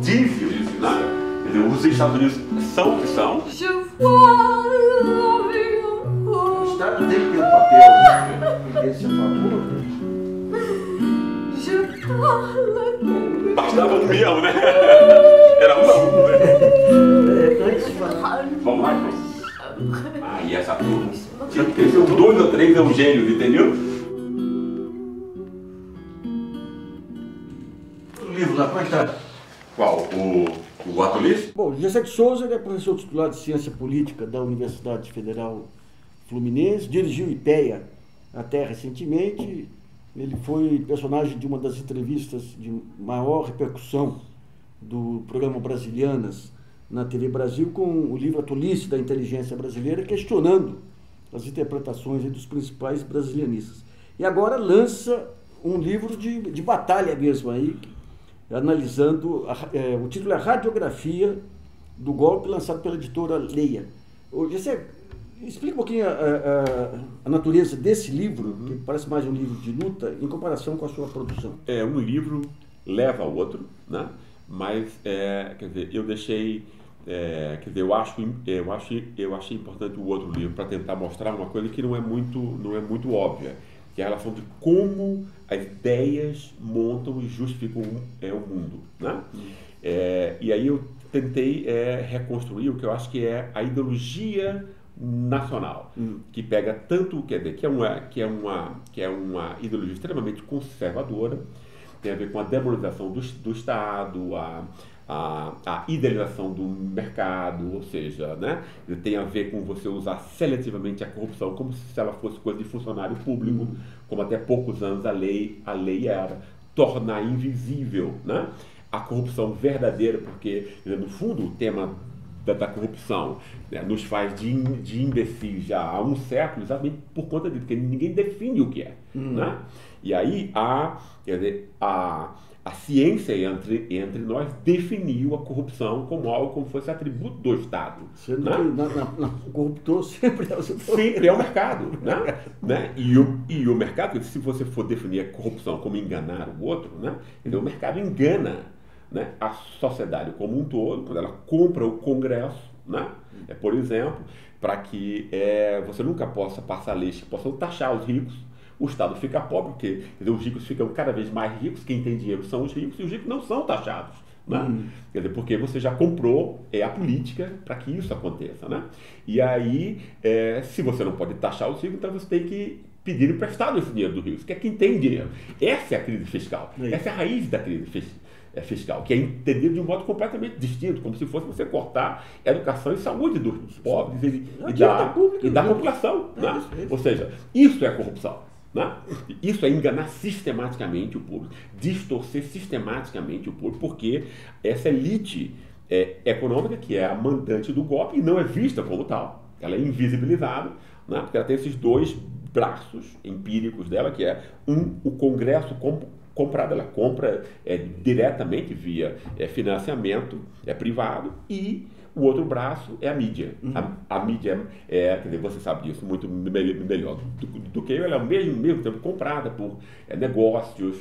Dízio, né? Quer dizer, os Estados Unidos são o que são. O Estado dele tem um papel desse favor. Bastava um peão, né? Era um. Vamos lá, então. Ah, e essa turma? Tinha que ter 2 ou 3 Eugênios, entendeu? O livro lá, como é que está? Qual? O Atualice? Bom, Gessé de Souza é professor titular de Ciência Política da Universidade Federal Fluminense, dirigiu IPEA até recentemente. Ele foi personagem de uma das entrevistas de maior repercussão do programa Brasilianas na TV Brasil, com o livro Atualice da Inteligência Brasileira, questionando as interpretações dos principais brasilianistas. E agora lança um livro de batalha mesmo, aí, analisando, o título é Radiografia do Golpe, lançado pela editora Leia. Você explica um pouquinho a natureza desse livro, que parece mais um livro de luta, em comparação com a sua produção. Um livro leva ao outro, né? Mas, quer dizer, eu deixei... quer dizer, eu achei importante o outro livro para tentar mostrar uma coisa que não é muito óbvia, que é a relação de como as ideias montam e justificam o mundo, né? E aí eu tentei reconstruir o que eu acho que é a ideologia nacional, que pega tanto, quer dizer, que é uma ideologia extremamente conservadora, tem a ver com a demonização do Estado, a idealização do mercado, ou seja, né, tem a ver com você usar seletivamente a corrupção como se ela fosse coisa de funcionário público, como até poucos anos a lei era, tornar invisível, né, a corrupção verdadeira, porque, no fundo, o tema da corrupção, né, nos faz de imbecis já há um século, exatamente por conta disso, porque ninguém define o que é. Né? E aí quer dizer, a ciência entre nós definiu a corrupção como algo como fosse atributo do Estado. Sendo né? que o corruptor sempre é o setor. Sempre é o mercado. Né? E o mercado, se você for definir a corrupção como enganar o outro, né? Então, o mercado engana, né, a sociedade como um todo, quando ela compra o Congresso, né? Por exemplo, para que você nunca possa passar leis que possam taxar os ricos, o Estado fica pobre, porque quer dizer, os ricos ficam cada vez mais ricos, quem tem dinheiro são os ricos, e os ricos não são taxados. Né? Quer dizer, porque você já comprou a política para que isso aconteça. Né? E aí, se você não pode taxar os ricos, então você tem que pedir emprestado esse dinheiro dos ricos, que é quem tem dinheiro. Essa é a crise fiscal, essa é a raiz da crise fiscal, que é entendido de um modo completamente distinto, como se fosse você cortar educação e saúde dos pobres e da população. Né? Ou seja, isso é corrupção. Né? Isso é enganar sistematicamente o público, distorcer sistematicamente o público, porque essa elite econômica, que é a mandante do golpe, e não é vista como tal, ela é invisibilizada, né? Porque ela tem esses 2 braços empíricos dela, que é o Congresso comprado, ela compra diretamente via financiamento privado, e o outro braço é a mídia. A mídia quer dizer, você sabe disso muito melhor do que eu, ela é ao mesmo tempo comprada por negócios,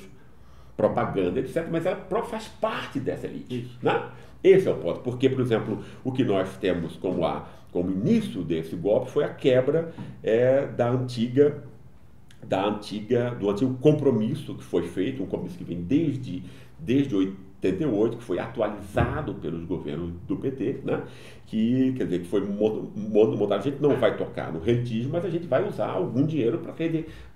propaganda, etc., mas ela faz parte dessa elite. Né? Esse é o ponto, porque, por exemplo, o que nós temos como início desse golpe foi a quebra do antigo compromisso que foi feito, um compromisso que vem desde 88, que foi atualizado pelos governos do PT, né? Que, quer dizer, que foi montado. A gente não vai tocar no rentismo, mas a gente vai usar algum dinheiro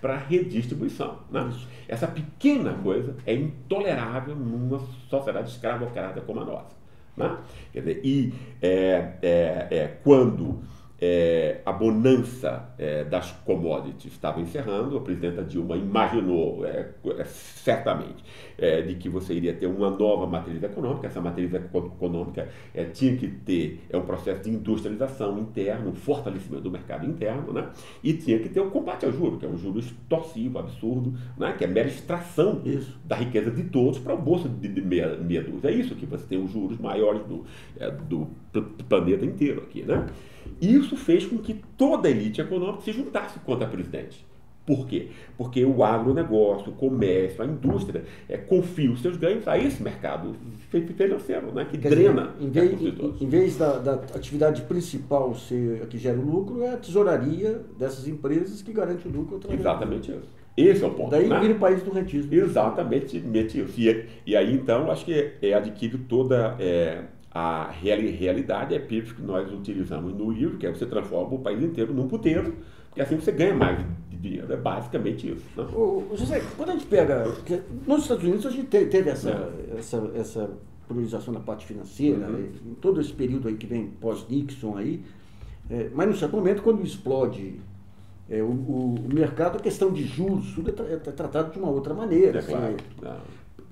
para redistribuição. Né? Essa pequena coisa é intolerável numa sociedade escravocrata como a nossa. Né? Quer dizer, quando a bonança das commodities estava encerrando, a presidenta Dilma imaginou certamente de que você iria ter uma nova matriz econômica. Essa matriz econômica tinha que ter um processo de industrialização interno, um fortalecimento do mercado interno, né? E tinha que ter o combate ao juro, que é um juro extorsivo, absurdo, né? Que é mera extração da riqueza de todos para o bolso de meia dúzia. É isso que você tem os juros maiores do planeta inteiro aqui, né? Isso fez com que toda a elite econômica se juntasse contra a presidente. Por quê? Porque o agronegócio, o comércio, a indústria confia os seus ganhos a esse mercado financeiro, né, que drena. Em vez da atividade principal ser a que gera o lucro, é a tesouraria dessas empresas que garante o lucro. Exatamente isso. Esse é o ponto. Daí né? vira o país do rentismo. Exatamente isso. E aí, então, acho que adquire toda a realidade empírica que nós utilizamos no livro, que é você transforma o país inteiro num puteiro, e assim você ganha mais dinheiro. É basicamente isso. Né? José, quando a gente pega... Nos Estados Unidos a gente teve essa priorização da parte financeira, em todo esse período aí que vem pós-Nixon aí, mas num certo momento, quando explode o mercado, a questão de juros, tudo é tratado de uma outra maneira. Claro.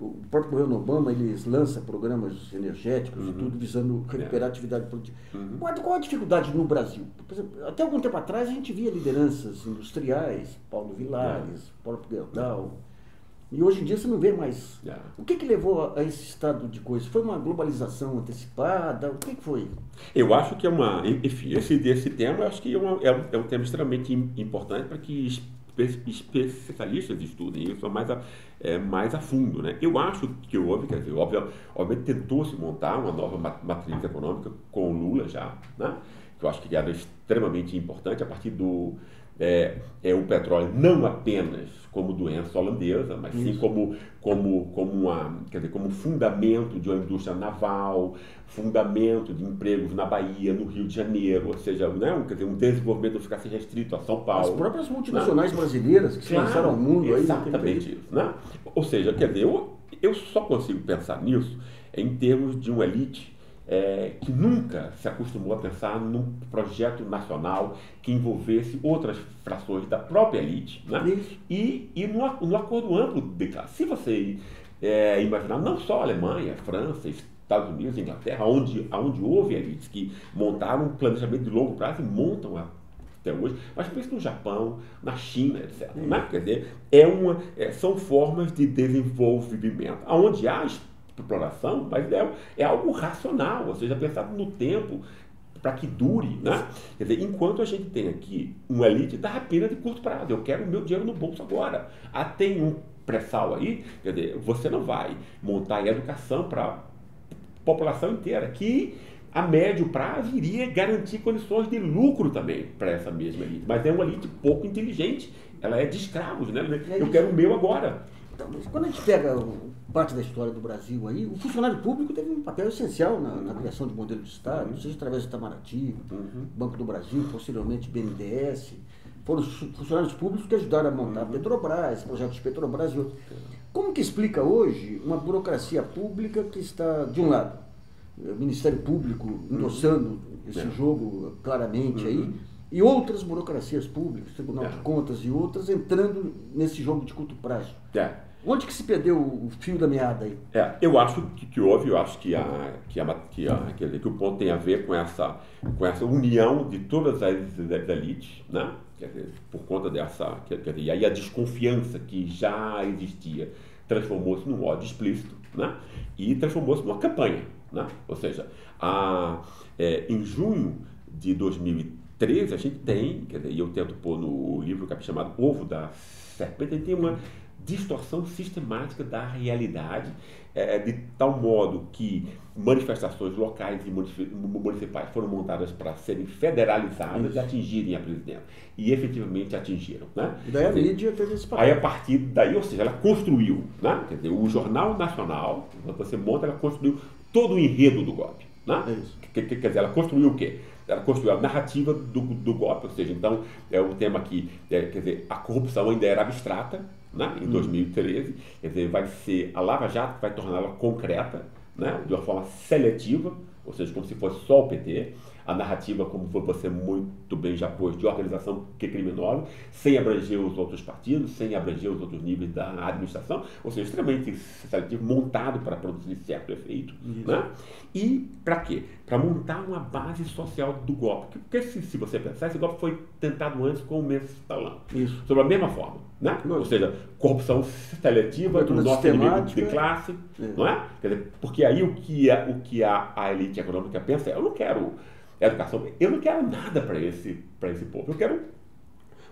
O próprio governo Obama, eles lança programas energéticos e tudo visando recuperar a atividade produtiva. Qual a dificuldade no Brasil? Por exemplo, até algum tempo atrás a gente via lideranças industriais, Paulo Vilares, Paulo Gerdau, e hoje em dia você não vê mais. O que levou a esse estado de coisa? Foi uma globalização antecipada? O que foi? Eu acho que enfim, esse tema eu acho que é um tema extremamente importante para que especialistas estudem isso mais a fundo, né? Eu acho que houve, quer dizer, obviamente tentou-se montar uma nova matriz econômica com o Lula já, né? Que eu acho que era extremamente importante a partir do o petróleo não apenas como doença holandesa, mas sim como fundamento de uma indústria naval, fundamento de empregos na Bahia, no Rio de Janeiro, ou seja, né, um desenvolvimento não ficasse restrito a São Paulo. As próprias multinacionais brasileiras que se lançaram ao mundo. Exatamente isso. Né? Ou seja, quer dizer, eu só consigo pensar nisso em termos de uma elite que nunca se acostumou a pensar num projeto nacional que envolvesse outras frações da própria elite, né? E no acordo amplo de classe. Se você imaginar, não só a Alemanha, França, Estados Unidos, Inglaterra, onde houve elites que montaram um planejamento de longo prazo e montam até hoje, mas pense no Japão, na China, etc. Né? Quer dizer, são formas de desenvolvimento, onde há exploração, mas é algo racional, ou seja, pensado no tempo para que dure, né? Quer dizer, enquanto a gente tem aqui uma elite da rapina de curto prazo, eu quero o meu dinheiro no bolso agora. Tem um pré-sal aí, quer dizer, você não vai montar educação para a população inteira, que a médio prazo iria garantir condições de lucro também para essa mesma elite, mas é uma elite pouco inteligente, ela é de escravos, né? Eu quero o meu agora. Então, quando a gente pega parte da história do Brasil aí, o funcionário público teve um papel essencial na criação de modelo de Estado, seja através do Itamaraty, Banco do Brasil, posteriormente BNDES. Foram os funcionários públicos que ajudaram a montar a Petrobras, projetos de Petrobras e outros. Como que explica hoje uma burocracia pública que está, de um lado, o Ministério Público endossando esse jogo claramente aí, e outras burocracias públicas, Tribunal de Contas e outras, entrando nesse jogo de curto prazo? Onde que se perdeu o fio da meada aí? Eu acho que houve, eu acho que o ponto tem a ver com essa união de todas as elites, né? Quer dizer, por conta dessa, e aí a desconfiança que já existia transformou-se num ódio explícito, né? E transformou-se numa campanha, né? Ou seja, em junho de 2013 a gente tem, quer dizer, e eu tento pôr no livro chamado Ovo da Serpente, a gente tem uma distorção sistemática da realidade, de tal modo que manifestações locais e municipais foram montadas para serem federalizadas e atingirem a presidência. E efetivamente atingiram. Né? E daí a mídia teve esse papel. Aí a partir daí, ou seja, ela construiu, né? Quer dizer, o Jornal Nacional, quando você monta, ela construiu todo o enredo do golpe. Né? Quer dizer, ela construiu o quê? Ela construiu a narrativa do golpe, ou seja, então, o tema aqui, quer dizer, a corrupção ainda era abstrata, né, em 2013, quer dizer, vai ser a Lava Jato que vai torná-la concreta, né, de uma forma seletiva, ou seja, como se fosse só o PT, a narrativa, como você muito bem já pôs, de organização criminosa, sem abranger os outros partidos, sem abranger os outros níveis da administração, ou seja, extremamente seletivo, montado para produzir certo efeito. Né? E para quê? Para montar uma base social do golpe. Porque se você pensar, esse golpe foi tentado antes com o mensalão. Sobre a mesma forma. Né? Ou seja, corrupção seletiva do nosso inimigo de classe. Não é? Quer dizer, porque aí o que a elite econômica pensa é, eu não quero educação, eu não quero nada para esse povo, eu quero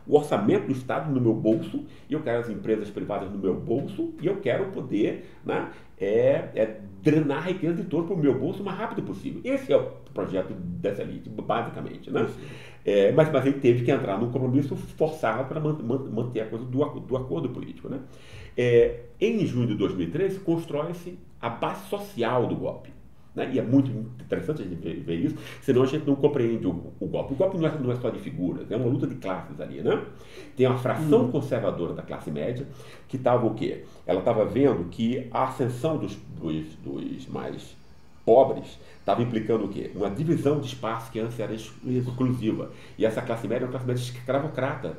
o orçamento do Estado no meu bolso, e eu quero as empresas privadas no meu bolso, e eu quero poder, né, drenar a riqueza de todo para o meu bolso o mais rápido possível. Esse é o projeto dessa elite, basicamente. Né? Mas ele teve que entrar num compromisso forçado para manter a coisa do acordo político. Né? Em junho de 2013, constrói-se a base social do golpe. Né? E é muito interessante a gente ver isso, senão a gente não compreende o golpe. O golpe não é só de figuras, é uma luta de classes ali. Né? Tem uma fração conservadora da classe média que estava o quê? Ela estava vendo que a ascensão dos mais pobres estava implicando o quê? Uma divisão de espaço que antes era exclusiva. E essa classe média é uma classe média escravocrata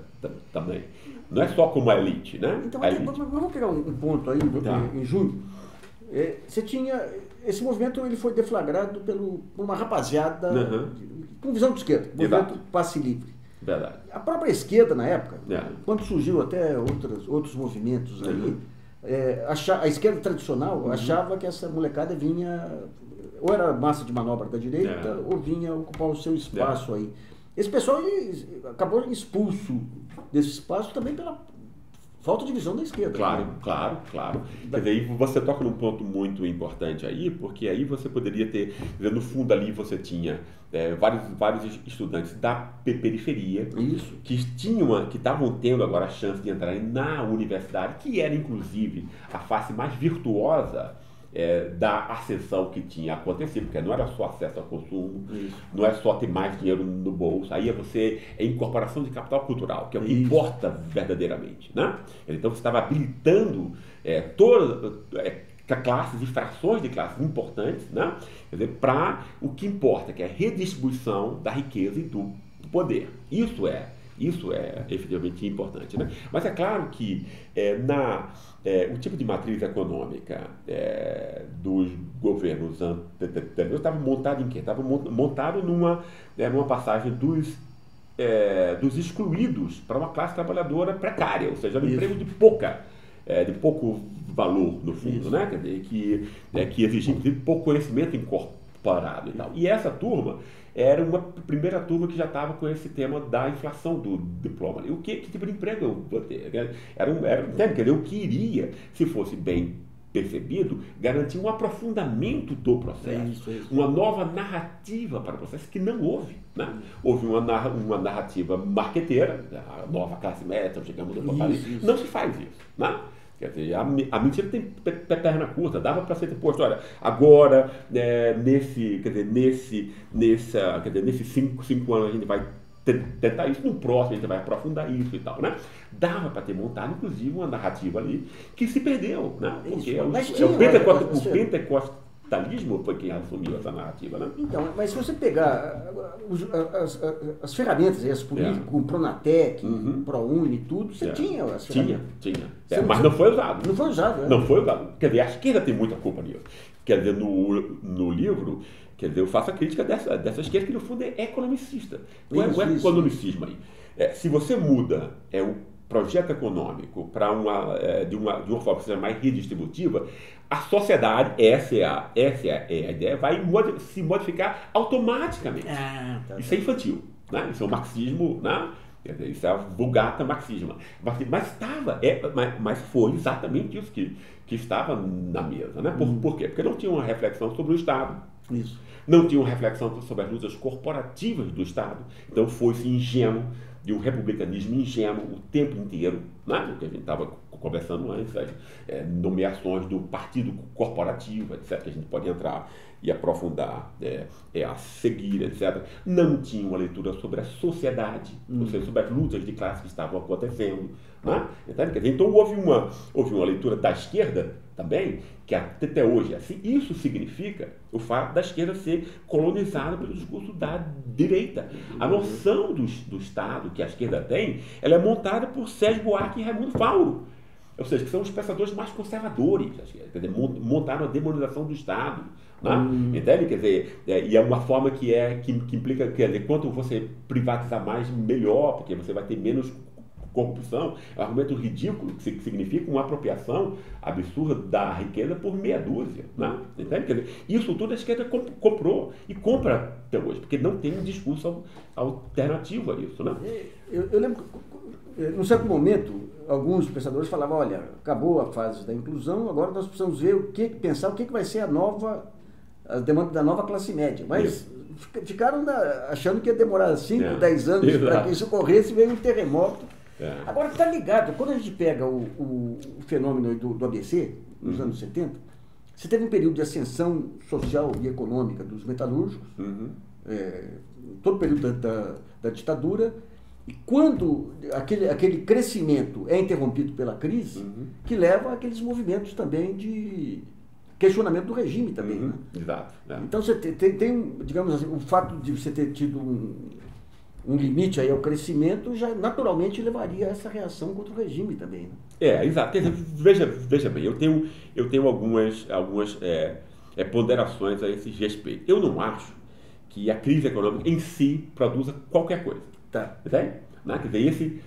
também. Não é só como a elite, né? Então, elite. vamos pegar um ponto aí, em junho. Você tinha... Esse movimento ele foi deflagrado por uma rapaziada com visão de esquerda, movimento Passe Livre. Verdade. A própria esquerda, na época, quando surgiu até outros movimentos aí, a esquerda tradicional achava que essa molecada vinha, ou era massa de manobra da direita, ou vinha ocupar o seu espaço aí. Esse pessoal acabou expulso desse espaço também pela falta de visão da esquerda. Claro. Quer dizer, aí você toca num ponto muito importante aí, porque aí você poderia ter, no fundo ali você tinha vários estudantes da periferia que estavam tendo agora a chance de entrarem na universidade, que era inclusive a face mais virtuosa da ascensão que tinha acontecido, porque não era só acesso ao consumo, não é só ter mais dinheiro no bolso, aí é incorporação de capital cultural, que é o que importa verdadeiramente. Né? Então você estava habilitando todas classes e frações de classes importantes, né? Quer dizer, para o que importa, que é a redistribuição da riqueza e do poder. Isso é efetivamente importante. Né? Mas é claro que o tipo de matriz econômica dos governos anteriores estava montado em quê? Estava montado numa passagem dos excluídos para uma classe trabalhadora precária, ou seja, um emprego de pouco valor, no fundo, né? Quer dizer, que exigia inclusive pouco conhecimento incorporado e tal. E essa turma era uma primeira turma que já estava com esse tema da inflação do diploma. E que tipo de emprego eu vou ter? Eu queria, se fosse bem percebido, garantir um aprofundamento do processo, uma nova narrativa para o processo, que não houve. Né? Houve uma narrativa marqueteira, a nova classe média, chegamos no apocalipse. Não se faz isso. Né? Quer dizer, a mentira tem perna curta, dava para ser posto, olha, agora, nesses 5 anos a gente vai tentar isso, no próximo a gente vai aprofundar isso e tal, né? Dava para ter montado, inclusive, uma narrativa ali que se perdeu, né? Porque o pentecostalismo foi quem assumiu essa narrativa, né? Então, mas se você pegar as ferramentas, as políticas, o Pronatec, ProUni, tudo, você tinha as ferramentas. Tinha. Mas não foi usado. Não foi usado, Não foi usado. Quer dizer, a esquerda tem muita culpa nisso. Quer dizer, no livro, quer dizer, eu faço a crítica dessa esquerda que, no fundo, é economicista. Não é economicismo aí. Se você muda o projeto econômico para de uma forma que seja mais redistributiva, a sociedade, essa é a ideia, vai se modificar automaticamente. Isso é infantil, né? Isso é o marxismo, né? Isso é a vulgata marxismo. Mas foi exatamente isso que estava na mesa. Né? Por quê? Porque não tinha uma reflexão sobre o Estado. Isso. Não tinha uma reflexão sobre as lutas corporativas do Estado. Então foi-se ingênuo, de um republicanismo ingênuo o tempo inteiro, né? O que a gente estava conversando antes, nomeações do partido corporativo, etc., que a gente pode entrar e aprofundar a seguir, etc. Não tinha uma leitura sobre a sociedade, ou seja, sobre as lutas de classe que estavam acontecendo. Né? Então houve uma leitura da esquerda também, que até hoje, assim, isso significa o fato da esquerda ser colonizada pelo discurso da direita. A noção do Estado que a esquerda tem, ela é montada por Sérgio Buarque e Raimundo Fauro. Ou seja, que são os pensadores mais conservadores, quer dizer, montaram a demonização do Estado. Né? Entende? Quer dizer, e é uma forma que implica, quer dizer, quanto você privatizar mais, melhor, porque você vai ter menos corrupção é um argumento ridículo, que significa uma apropriação absurda da riqueza por meia dúzia. Né? Entende? Quer dizer, isso tudo a esquerda comprou e compra até hoje, porque não tem um discurso alternativo a isso. Né? Eu lembro, num certo momento, alguns pensadores falavam, olha, acabou a fase da inclusão, agora nós precisamos ver pensar o que vai ser a demanda da nova classe média. Mas ficaram achando que ia demorar 5, 10 anos para que isso ocorresse, veio um terremoto. Agora está ligado, quando a gente pega o fenômeno do ABC, nos anos 70, você teve um período de ascensão social e econômica dos metalúrgicos, todo o período da ditadura, e quando aquele crescimento é interrompido pela crise, que leva àqueles movimentos também de questionamento do regime também. Né? Exato. Então você tem, digamos assim, o fato de você ter tido um limite aí ao crescimento já naturalmente levaria a essa reação contra o regime também. Né? Exato. Quer dizer, veja bem, eu tenho algumas ponderações a esse respeito. Eu não acho que a crise econômica em si produza qualquer coisa. Tá. Entende? Né? Quer dizer,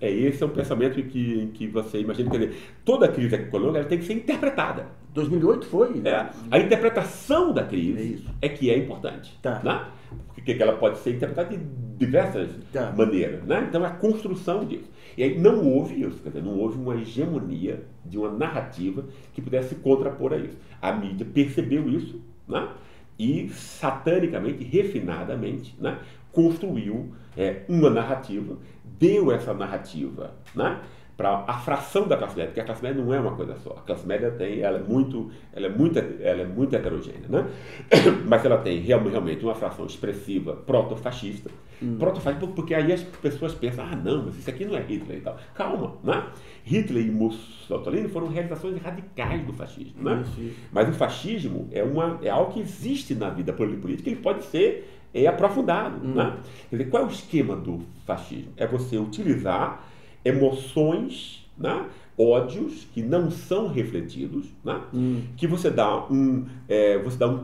esse é um pensamento em que você imagina, quer dizer, toda a crise econômica ela tem que ser interpretada. 2008 foi. A interpretação da crise que é importante. Tá. Né? Porque ela pode ser interpretada de diversas maneiras. Né? Então, a construção disso. E aí não houve isso, quer dizer, não houve uma hegemonia de uma narrativa que pudesse contrapor a isso. A mídia percebeu isso, né? E satanicamente, refinadamente, né? Construiu uma narrativa, deu essa narrativa, né? Para a fração da classe média, porque a classe média não é uma coisa só. A classe média ela é muito heterogênea, né? Mas ela tem realmente uma fração expressiva proto-fascista. Proto-fascista porque aí as pessoas pensam, não, mas isso aqui não é Hitler e tal. Calma, né? Hitler e Mussolini foram realizações radicais do fascismo, né? Mas o fascismo é algo que existe na vida política, ele pode ser aprofundado, né? Quer dizer, qual é o esquema do fascismo? É você utilizar emoções, né? Ódios que não são refletidos, né? Que você dá um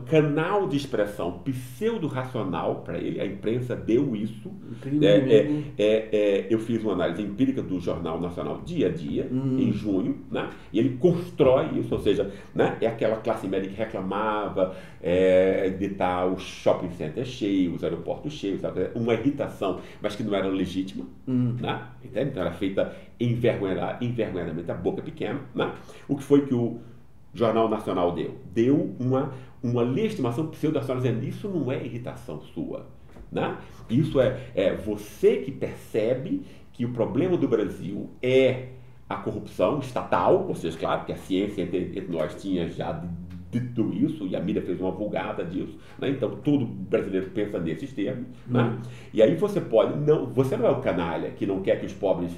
canal de expressão pseudo-racional para ele. A imprensa deu isso. Eu fiz uma análise empírica do Jornal Nacional Dia a Dia, em junho, né? E ele constrói isso, ou seja, né? É aquela classe média que reclamava de estar o shopping center cheio, os aeroportos cheios, sabe? Uma irritação, mas que não era legítima, né? Entende? Então era feita envergonhadamente a boca pequena, né? O que foi que o Jornal Nacional deu? Deu uma legitimação pseudo-racional dizendo isso não é irritação sua, né? Isso é você que percebe que o problema do Brasil é a corrupção estatal, ou seja, claro que a ciência entre nós tinha já dito isso, e a mídia fez uma vulgada disso, né? Então todo brasileiro pensa nesses termos, né? E aí você não é o canalha que não quer que os pobres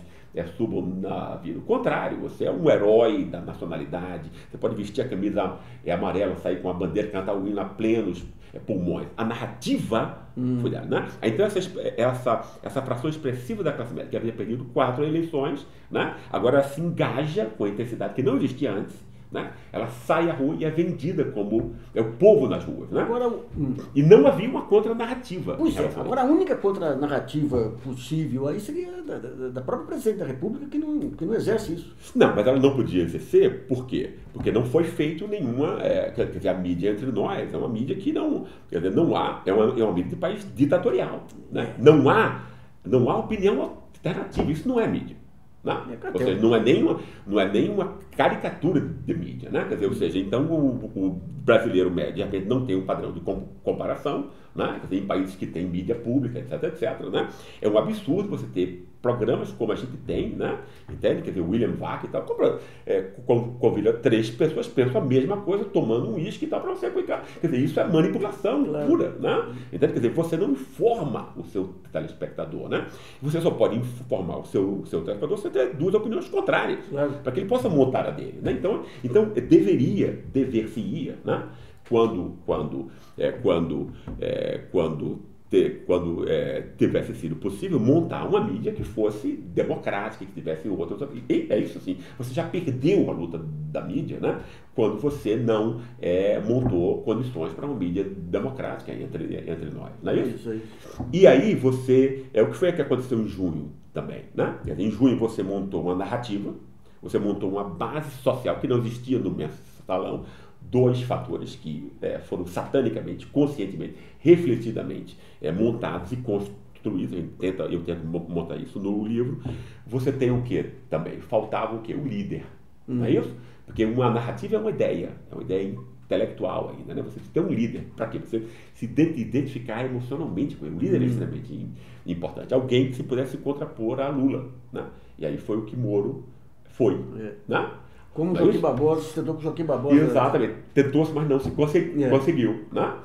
subam na vida. O contrário, você é um herói da nacionalidade, você pode vestir a camisa amarela, sair com a bandeira, cantar o hino a plenos pulmões. A narrativa foi dela, né? Então essa fração expressiva da classe média, que havia perdido 4 eleições, né? Agora ela se engaja com a intensidade que não existia antes, né? Ela sai à rua e é vendida como o povo nas ruas, né? E não havia uma contranarrativa. Agora a única contranarrativa possível aí seria da própria presidente da República que não exerce isso. Não, mas ela não podia exercer, por quê? Porque não foi feito nenhuma, quer dizer, a mídia entre nós é uma mídia que não, quer dizer, não há, é uma mídia de país ditatorial, né? Não há opinião alternativa, isso não é mídia. Não. Ou seja, não é nenhuma caricatura de mídia, né? Quer dizer, ou seja, então o brasileiro médio de repente não tem um padrão de comparação, né? Quer dizer, em países que têm mídia pública, etc, né? É um absurdo você ter programas como a gente tem, né? Entende? Quer dizer, William Vac e tal, convida 3 pessoas, pensam a mesma coisa, tomando um uísque e tal, para você aplicar. Quer dizer, isso é manipulação pura, né? Entende? Quer dizer, você não informa o seu telespectador, né? Você só pode informar o seu telespectador se você ter 2 opiniões contrárias, para que ele possa montar a dele, né? Então dever-se-ia, né? Quando quando tivesse sido possível, montar uma mídia que fosse democrática, que tivesse outras. E é isso assim, você já perdeu a luta da mídia, né? Quando você não montou condições para uma mídia democrática entre nós, não é isso? E aí você, o que foi que aconteceu em junho também, né? Em junho você montou uma narrativa, você montou uma base social que não existia no mensalão. Dois fatores que foram satanicamente, conscientemente, refletidamente montados e construídos. Eu tento montar isso no livro. Você tem o que também? Faltava o que? O líder. Não é isso? Porque uma narrativa é uma ideia intelectual ainda, né? Você tem um líder. Para quê? Você se identificar emocionalmente com ele. O líder é extremamente importante. Alguém que se pudesse contrapor a Lula, né? E aí foi o que Moro foi, né? Como Joaquim Barbosa, tentou com Joaquim Barbosa. Exatamente, tentou-se, mas não se conseguiu. Né?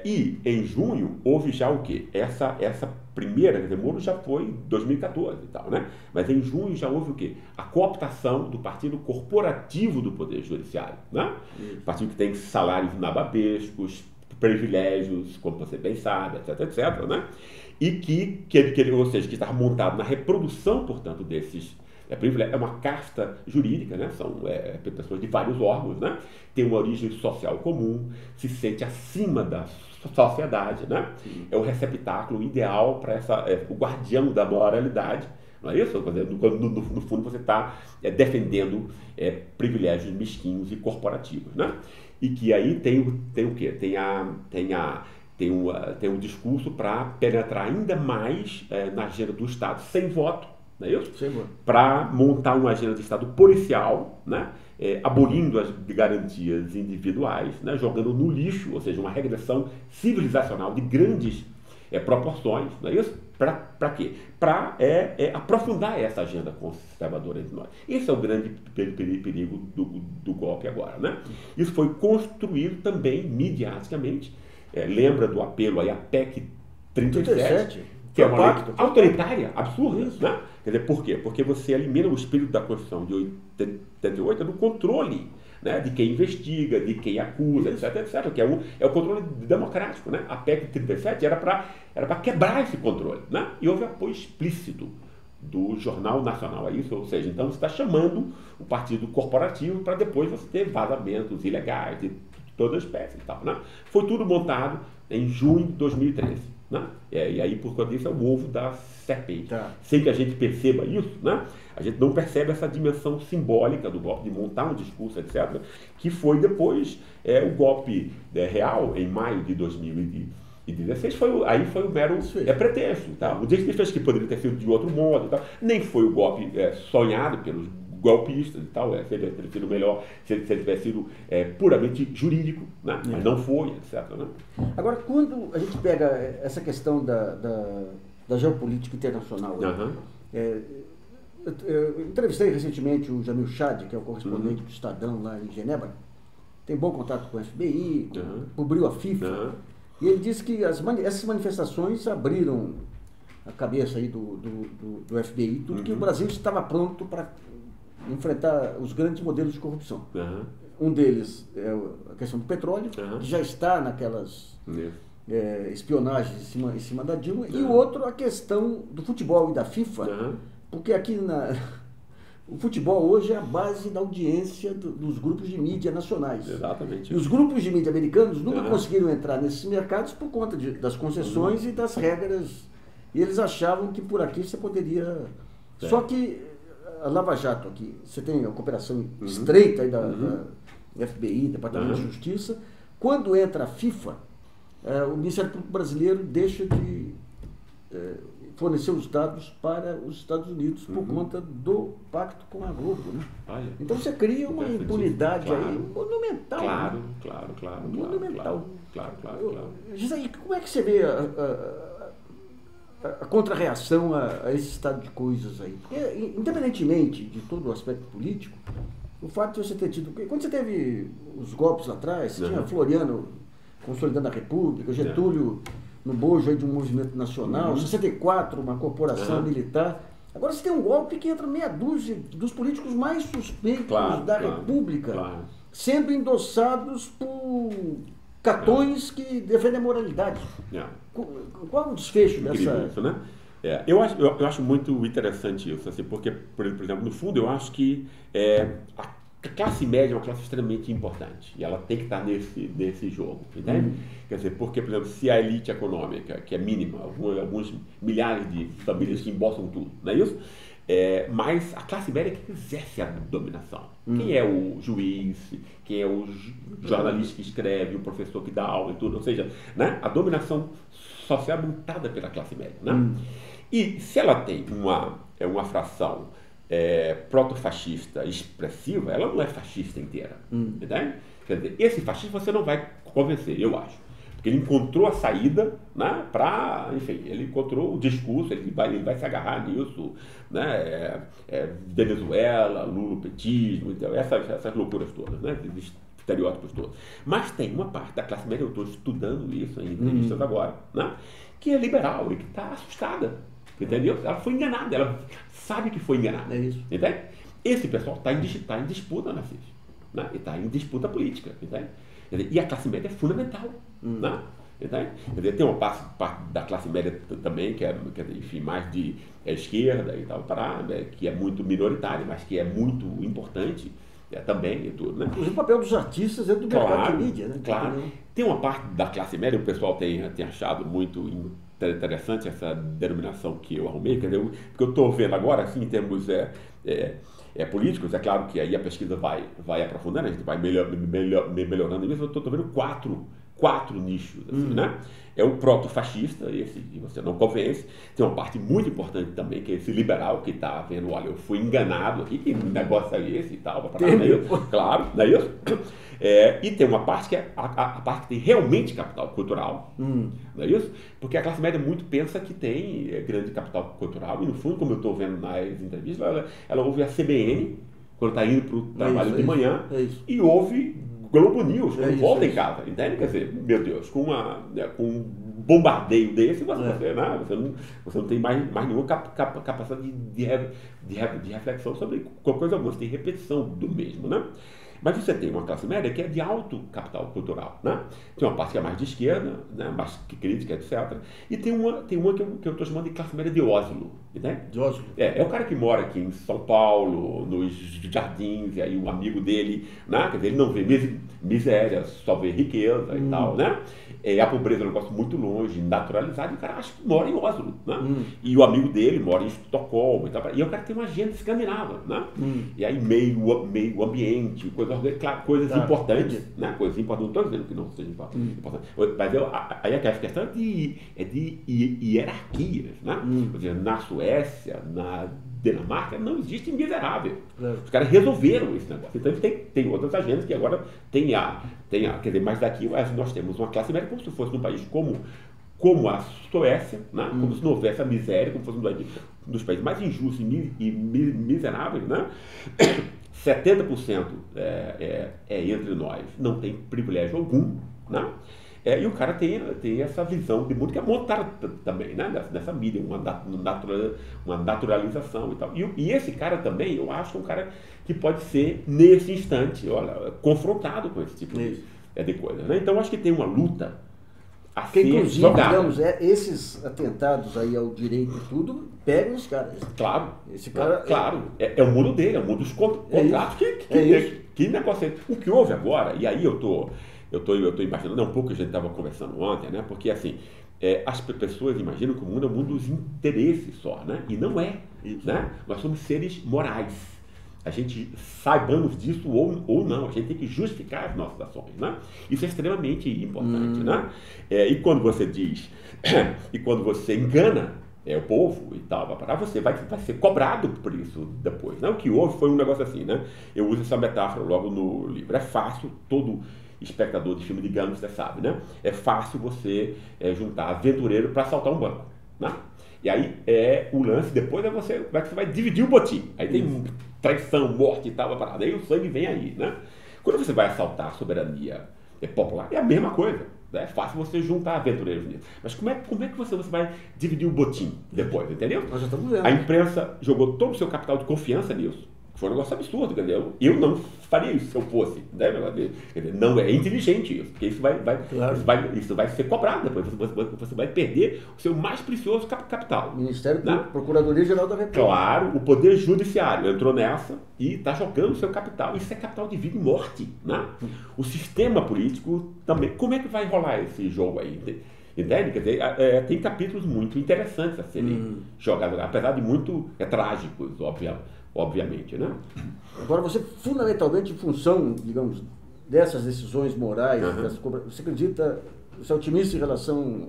E em junho houve já o quê? Essa primeira, quer dizer, Moro já foi em 2014 e tal, né? Mas em junho já houve o quê? A cooptação do partido corporativo do Poder Judiciário, né? Partido que tem salários nababescos, privilégios, como você bem sabe, etc, né? E ou seja, que está montado na reprodução, portanto, desses. É uma casta jurídica, né? São pessoas de vários órgãos, né? Tem uma origem social comum, se sente acima da sociedade, né? É o receptáculo ideal para o guardião da moralidade, não é isso? No fundo você está defendendo privilégios mesquinhos e corporativos, né? E que aí tem o quê? Tem um discurso para penetrar ainda mais na agenda do Estado sem voto, não é isso? Para montar uma agenda de Estado policial, né? Abolindo as garantias individuais, né? Jogando no lixo, ou seja, uma regressão civilizacional de grandes proporções, não é isso? Para quê? Para aprofundar essa agenda conservadora entre nós. Esse é o grande perigo do golpe agora, né? Isso foi construído também midiaticamente. Lembra do apelo aí à PEC 37? Que é uma lei autoritária, absurda, né? Quer dizer, por quê? Porque você elimina o espírito da Constituição de 88 do controle, né? De quem investiga, de quem acusa, etc, que é o controle democrático, né? A PEC 37 era para quebrar esse controle, né? E houve apoio explícito do Jornal Nacional a isso, ou seja, então você está chamando o partido corporativo para depois você ter vazamentos ilegais de toda espécie e tal, né? Foi tudo montado em junho de 2013. Né? E aí, por conta disso, é o ovo da serpente. Sem que a gente perceba isso, né? A gente não percebe essa dimensão simbólica do golpe, de montar um discurso, etc., que foi depois o golpe real, em maio de 2016, aí foi o mero pretexto. Tá? O dia que ele fez que poderia ter sido de outro modo, e tal, nem foi o golpe sonhado pelos golpistas e tal, seria sido melhor se ele tivesse sido puramente jurídico, né? Mas não foi, etc. Né? Agora, quando a gente pega essa questão da geopolítica internacional, eu entrevistei recentemente o Jamil Chad, que é o correspondente do Estadão lá em Genebra, tem bom contato com o FBI, cobriu a FIFA, e ele disse que essas manifestações abriram a cabeça aí do FBI, tudo que o Brasil estava pronto para enfrentar os grandes modelos de corrupção. Um deles é a questão do petróleo, que já está naquelas espionagens em cima da Dilma, e o outro a questão do futebol e da FIFA, porque aqui o futebol hoje é a base da audiência dos grupos de mídia nacionais. Exatamente. E os grupos de mídia americanos nunca conseguiram entrar nesses mercados por conta das concessões e das regras, e eles achavam que por aqui você poderia... Só que a Lava Jato aqui, você tem a cooperação estreita aí da FBI, Departamento de Justiça. Quando entra a FIFA, o Ministério Público Brasileiro deixa de fornecer os dados para os Estados Unidos por conta do pacto com a Globo, né? Então você cria uma impunidade aí monumental. Claro. Monumental. Claro. Diz aí, como é que você vê a contra-reação a esse estado de coisas aí? Porque, independentemente de todo o aspecto político, o fato de você ter tido... Quando você teve os golpes lá atrás, você tinha Floriano consolidando a República, Getúlio no bojo aí de um movimento nacional, 64, uma corporação militar. Agora você tem um golpe que entra meia dúzia dos políticos mais suspeitos da República, sendo endossados catões que defendem a moralidade. Qual é o desfecho dessa... Isso, né? Eu acho muito interessante isso, assim, porque, por exemplo, no fundo, eu acho que a classe média é uma classe extremamente importante e ela tem que estar nesse jogo, entende? Quer dizer, porque, por exemplo, se a elite econômica, que é mínima, alguns milhares de famílias que embolsam tudo, não é isso? Mas a classe média que exerce a dominação. Quem é o juiz, quem é o jornalista que escreve, o professor que dá aula e tudo, ou seja, né? A dominação social é montada pela classe média, né? E se ela tem uma fração proto-fascista expressiva, ela não é fascista inteira, entende? Quer dizer, esse fascista você não vai convencer, eu acho. Porque ele encontrou a saída, né, enfim, ele encontrou o discurso, ele vai se agarrar nisso, né, Venezuela, lulopetismo, então, essas loucuras todas, né, esses estereótipos todos. Mas tem uma parte da classe média, eu estou estudando isso em entrevistas agora, né, que é liberal e que está assustada, entendeu? Ela foi enganada, ela sabe que foi enganada, entende? Esse pessoal está em disputa na CIS, né, e está em disputa política, entende? E a classe média é fundamental, né? Entende? Tem uma parte da classe média também, que é enfim, mais de esquerda e tal, que é muito minoritária, mas que é muito importante também e tudo, né? Inclusive o papel dos artistas dentro do mercado de mídia, né? Claro. Tem uma parte da classe média, o pessoal tem achado muito interessante essa denominação que eu arrumei, quer dizer, porque eu estou vendo agora, assim, em termos políticos, é claro que aí a pesquisa vai aprofundando, a gente vai melhorando isso, eu estou vendo quatro nichos, assim, né? É o proto-fascista, esse que você não convence. Tem uma parte muito importante também, que é esse liberal que está vendo, olha, eu fui enganado aqui, que negócio é esse e tal, claro, não é isso? E tem uma parte que é a parte que tem realmente capital cultural, não é isso? Porque a classe média muito pensa que tem grande capital cultural, e no fundo, como eu estou vendo nas entrevistas, ela ouve a CBN, quando está indo para o trabalho de manhã, e ouve Globo News, quando volta em casa, entende? Quer dizer, meu Deus, com um bombardeio desse, você não tem mais nenhuma capacidade de reflexão sobre qualquer coisa alguma, você tem repetição do mesmo, né? Mas você tem uma classe média que é de alto capital cultural, né? Tem uma parte que é mais de esquerda, né? Mais crítica, etc. E tem uma que eu estou chamando de classe média de Oslo, né? De Oslo. É o cara que mora aqui em São Paulo, nos Jardins, e aí um amigo dele, né? Quer dizer, ele não vê miséria, só vê riqueza e tal, né? A pobreza é um negócio muito longe, naturalizado, e o cara acha que mora em Oslo, né? E o amigo dele mora em Estocolmo e tal. E o cara tem uma agenda escandinava, né? E aí meio ambiente, coisas importantes, né? Coisas importantes, não estou dizendo que não seja importante, mas aí a questão é de hierarquias, né? Quer dizer, na Suécia, na Dinamarca, não existe miserável. Os caras resolveram esse negócio. Então tem outras agendas que agora tem quer dizer, mas daqui nós temos uma classe média como se fosse num país como a Suécia, né? Como se não houvesse a miséria, como fosse um dos países mais injustos e miseráveis, né? 70% entre nós não tem privilégio algum, né? E o cara tem essa visão de mundo que é montada também, né? Nessa mídia, uma naturalização e tal. E esse cara também, eu acho que é um cara que pode ser, nesse instante, olha, confrontado com esse tipo de coisa, né? Então, eu acho que tem uma luta a ser inclusive, jogada. Digamos, esses atentados aí ao direito e tudo, pegam os caras. Claro. Esse cara, claro. É o mundo dele, é o mundo dos contratos que negócio. O que houve agora, e aí eu estou imaginando, um pouco que a gente estava conversando ontem, né? Porque assim, as pessoas imaginam que o mundo é o mundo dos interesses só, né? E não é, né? Nós somos seres morais. A gente saibamos disso ou não, a gente tem que justificar as nossas ações, né? Isso é extremamente importante, né? E quando você diz, e quando você engana o povo e tal, você vai ser cobrado por isso depois, né? O que houve foi um negócio assim, né? Eu uso essa metáfora logo no livro. É fácil, todo espectador de filme de gangster sabe, né? É fácil você juntar aventureiro para assaltar um banco, né? E aí o lance depois você vai dividir o botim. Aí tem traição, morte e tal, parada. Aí o sangue vem aí, né? Quando você vai assaltar a soberania popular, é a mesma coisa. É fácil você juntar aventureiros nisso. Mas como é que você vai dividir o botim depois, entendeu? Nós já estamos vendo. A imprensa jogou todo o seu capital de confiança nisso. Foi um negócio absurdo, quer dizer, eu não faria isso se eu fosse, né? Quer dizer, não é inteligente isso, porque isso vai ser cobrado depois, você vai perder o seu mais precioso capital. Ministério né? Procuradoria-Geral da República. Claro, o Poder Judiciário entrou nessa e está jogando o seu capital. Isso é capital de vida e morte. Né? O sistema político também. Como é que vai rolar esse jogo aí? Entende? Quer dizer, tem capítulos muito interessantes a serem jogados, apesar de muito trágicos, obviamente. Né? Agora, você, fundamentalmente, em função, digamos, dessas decisões morais, você acredita, você é otimista em relação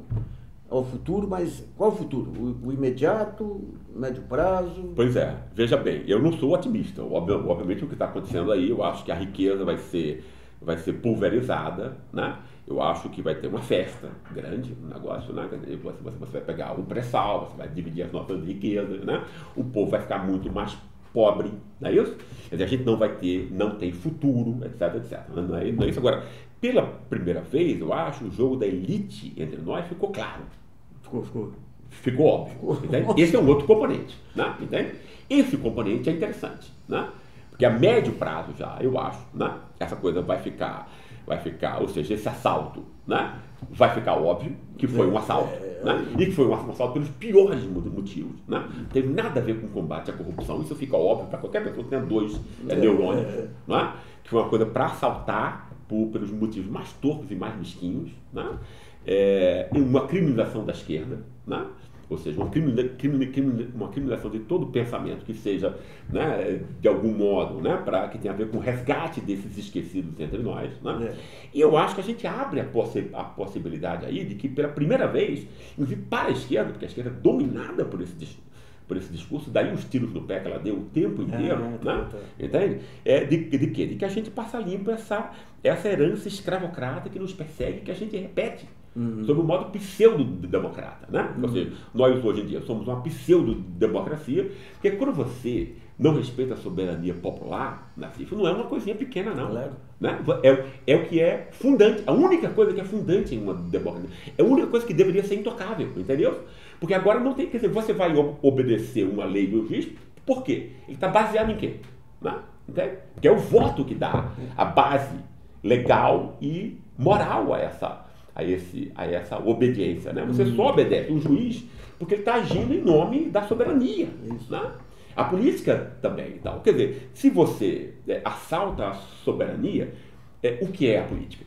ao futuro, mas qual o futuro? O imediato, o médio prazo? Pois é, veja bem, eu não sou otimista. Obviamente o que está acontecendo aí, eu acho que a riqueza vai ser pulverizada, né? Eu acho que vai ter uma festa grande, um negócio, né? Você vai pegar um pré-sal, você vai dividir as nossas riquezas, né? O povo vai ficar muito mais pobre, não é isso? Quer dizer, a gente não tem futuro, etc. Não é isso? Agora, pela primeira vez, eu acho, o jogo da elite entre nós ficou claro. Ficou óbvio. Esse é um outro componente, né? Entende? Esse componente é interessante, né? Porque a médio prazo já, eu acho, né? Essa coisa vai ficar, ou seja, esse assalto, né? Vai ficar óbvio que foi um assalto, né? E que foi um assalto pelos piores motivos, né? Não teve nada a ver com o combate à corrupção, isso fica óbvio para qualquer pessoa que tenha dois neurônios, né? Que foi uma coisa para assaltar pelos motivos mais torpes e mais mesquinhos, né? Uma criminalização da esquerda, né? Ou seja, uma criminalização de todo o pensamento que seja, né, de algum modo, né, que tenha a ver com o resgate desses esquecidos entre nós. Né? E eu acho que a gente abre a possibilidade aí de que, pela primeira vez, inclusive para a esquerda, porque a esquerda é dominada por esse discurso, daí os tiros no pé que ela deu o tempo inteiro, né? Entende? De quê? De que a gente passa limpo essa herança escravocrata que nos persegue, que a gente repete. Sob o modo pseudo-democrata, né? Ou seja, nós hoje em dia somos uma pseudo-democracia, porque quando você não respeita a soberania popular, isso não é uma coisinha pequena, não. Claro. Né? É o que é fundante, a única coisa que é fundante em uma democracia, é a única coisa que deveria ser intocável, entendeu? Porque agora não tem, quer dizer, você vai obedecer uma lei do juiz, por quê? Ele está baseado em quê? Né? Entende? Porque é o voto que dá a base legal e moral a essa obediência, né? Você só obedece o juiz porque ele está agindo em nome da soberania, né? A política também, então. Quer dizer, se você assalta a soberania, o que é a política?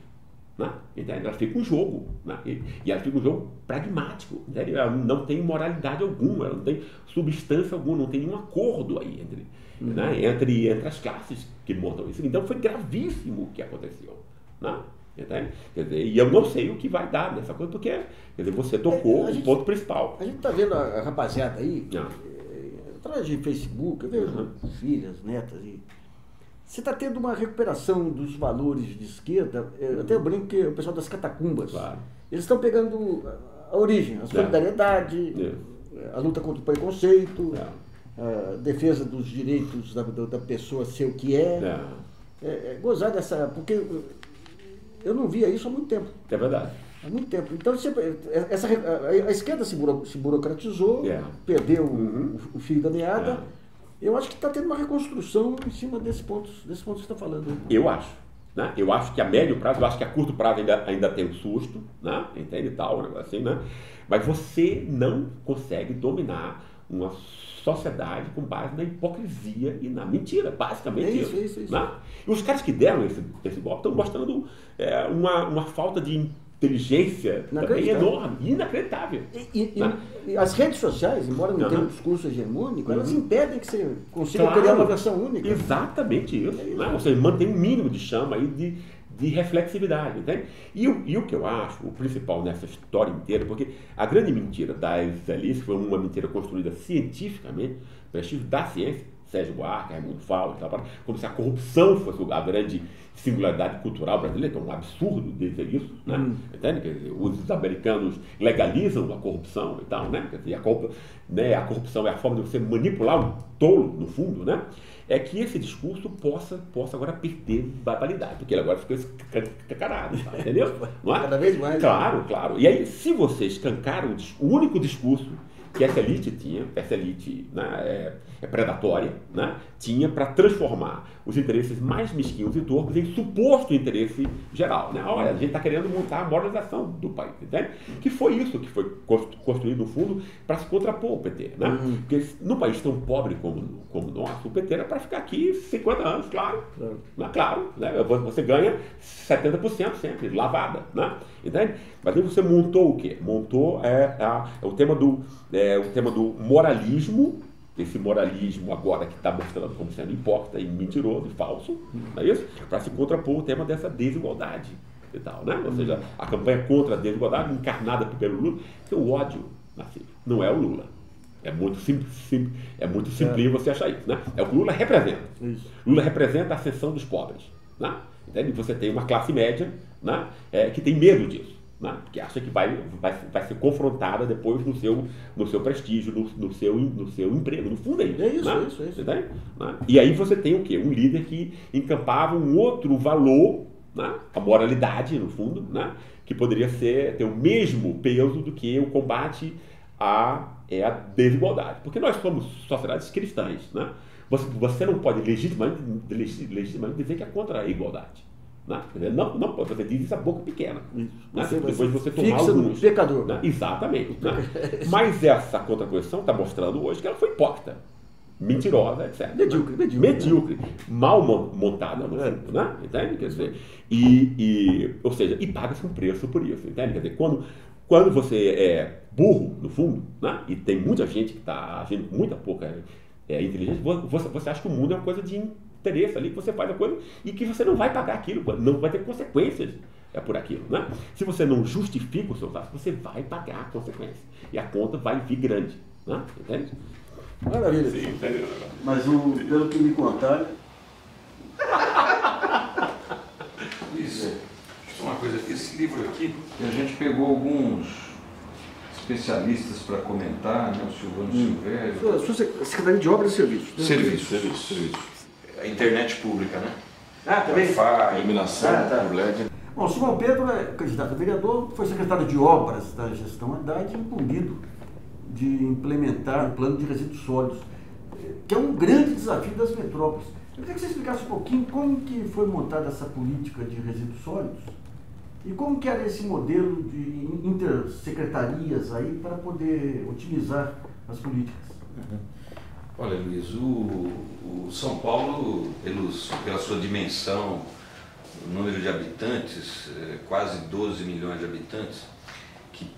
Né? Ela fica um jogo, né? E ela fica um jogo pragmático, né? Ela não tem moralidade alguma, ela não tem substância alguma, não tem nenhum acordo aí né? entre as classes que montam isso. Então foi gravíssimo o que aconteceu, né? Entende? Quer dizer, e eu não sei o que vai dar nessa coisa, porque quer dizer, você tocou o ponto principal. A gente está vendo a rapaziada aí, através de Facebook, eu vejo filhas, netas, e você está tendo uma recuperação dos valores de esquerda. Eu até brinco que o pessoal das catacumbas, eles estão pegando a origem, a solidariedade, a luta contra o preconceito, a defesa dos direitos da pessoa ser o que é. Gozar dessa... Porque eu não via isso há muito tempo. É verdade. Há muito tempo. Então, a esquerda se burocratizou, perdeu o fio da meada. Eu acho que está tendo uma reconstrução em cima desses pontos que você está falando. Eu acho. Né? Eu acho que a médio prazo, eu acho que a curto prazo ainda tem um susto, né? Entende e tal, um negócio assim, né? Mas você não consegue dominar uma sociedade com base na hipocrisia e na mentira, basicamente isso. Né? E os caras que deram esse golpe estão mostrando uma falta de inteligência também enorme, inacreditável. E as redes sociais, embora não tenham um discurso hegemônico, elas impedem que você consiga criar uma versão única. Exatamente isso. Né? Ou seja, mantém um mínimo de chama aí de reflexividade. Entende? E o que eu acho, o principal nessa história inteira, porque a grande mentira das elites foi uma mentira construída cientificamente, prestígio da ciência, Sérgio Buarque, Raimundo Fauro, como se a corrupção fosse a grande singularidade cultural brasileira, que é um absurdo dizer isso, né? Entende? Quer dizer, os americanos legalizam a corrupção e tal, né? Quer dizer, a corrupção é a forma de você manipular um tolo, no fundo, né? É que esse discurso possa agora perder validade, porque ele agora ficou escancarado, tá? Entendeu? Não é? Cada vez mais. Claro. E aí, se você escancar o único discurso que essa elite tinha, essa elite, né, predatória, né, tinha para transformar os interesses mais mesquinhos e torpes em suposto interesse geral. Né? Olha, a gente está querendo montar a modernização do país, entende? Que foi isso que foi construído, no fundo, para se contrapor ao PT. Né? Porque num país tão pobre como o nosso, o PT era para ficar aqui 50 anos, claro. Claro, né? Você ganha 70% sempre, lavada. Né? Entende? Mas aí você montou o quê? Montou o tema do moralismo, esse moralismo agora que está mostrando como sendo hipócrita e mentiroso e falso, não é isso? Para se contrapor o tema dessa desigualdade e tal, né? Ou seja, a campanha contra a desigualdade encarnada pelo Lula, que o ódio, Nassif, não é o Lula. É muito simples você achar isso, né? É o que o Lula representa. Isso. Lula representa a ascensão dos pobres, né? Entende? Você tem uma classe média, né, que tem medo disso. Né? Porque acha que vai ser confrontada depois no seu prestígio, no seu emprego. No fundo é isso. Isso. Né? E aí você tem o quê? Um líder que encampava um outro valor, né? A moralidade, no fundo, né? Que poderia ter o mesmo peso do que o combate à desigualdade. Porque nós somos sociedades cristãs. Né? Você não pode legitimamente dizer que é contra a igualdade. Não, você diz isso a boca pequena. Né? Depois você tomar alguns. Pecador. Né? Exatamente. Né? Mas essa contraposição está mostrando hoje que ela foi hipócrita, mentirosa, etc. Medíocre. Mal montada no fundo, né? Entende? Quer dizer, ou seja, paga-se um preço por isso. Entende? Quer dizer, quando você é burro, no fundo, né? E tem muita gente que está agindo com muita pouca inteligência, você acha que o mundo é uma coisa de interesse ali, que você faz a coisa e que você não vai pagar aquilo, não vai ter consequências por aquilo. Né? Se você não justifica os seus atos, você vai pagar a consequência. E a conta vai vir grande. Né? Entende? Maravilha. Sim, entendeu? Mas pelo que me contaram. Isso é uma coisa, esse livro aqui, que a gente pegou alguns especialistas para comentar, né? O Silvano Silvério. Sua Secretaria de Obras e Serviços. Serviço. A internet pública, né? Também. Wi-Fi, iluminação, LED. Bom, Simão Pedro é candidato a vereador, foi secretário de Obras da gestão Haddad, incumbido de implementar o plano de resíduos sólidos, que é um grande desafio das metrópoles. Eu queria que você explicasse um pouquinho como que foi montada essa política de resíduos sólidos e como que era esse modelo de intersecretarias aí para poder otimizar as políticas. Olha, Luiz, o São Paulo, pela sua dimensão, o número de habitantes, quase 12 milhões de habitantes,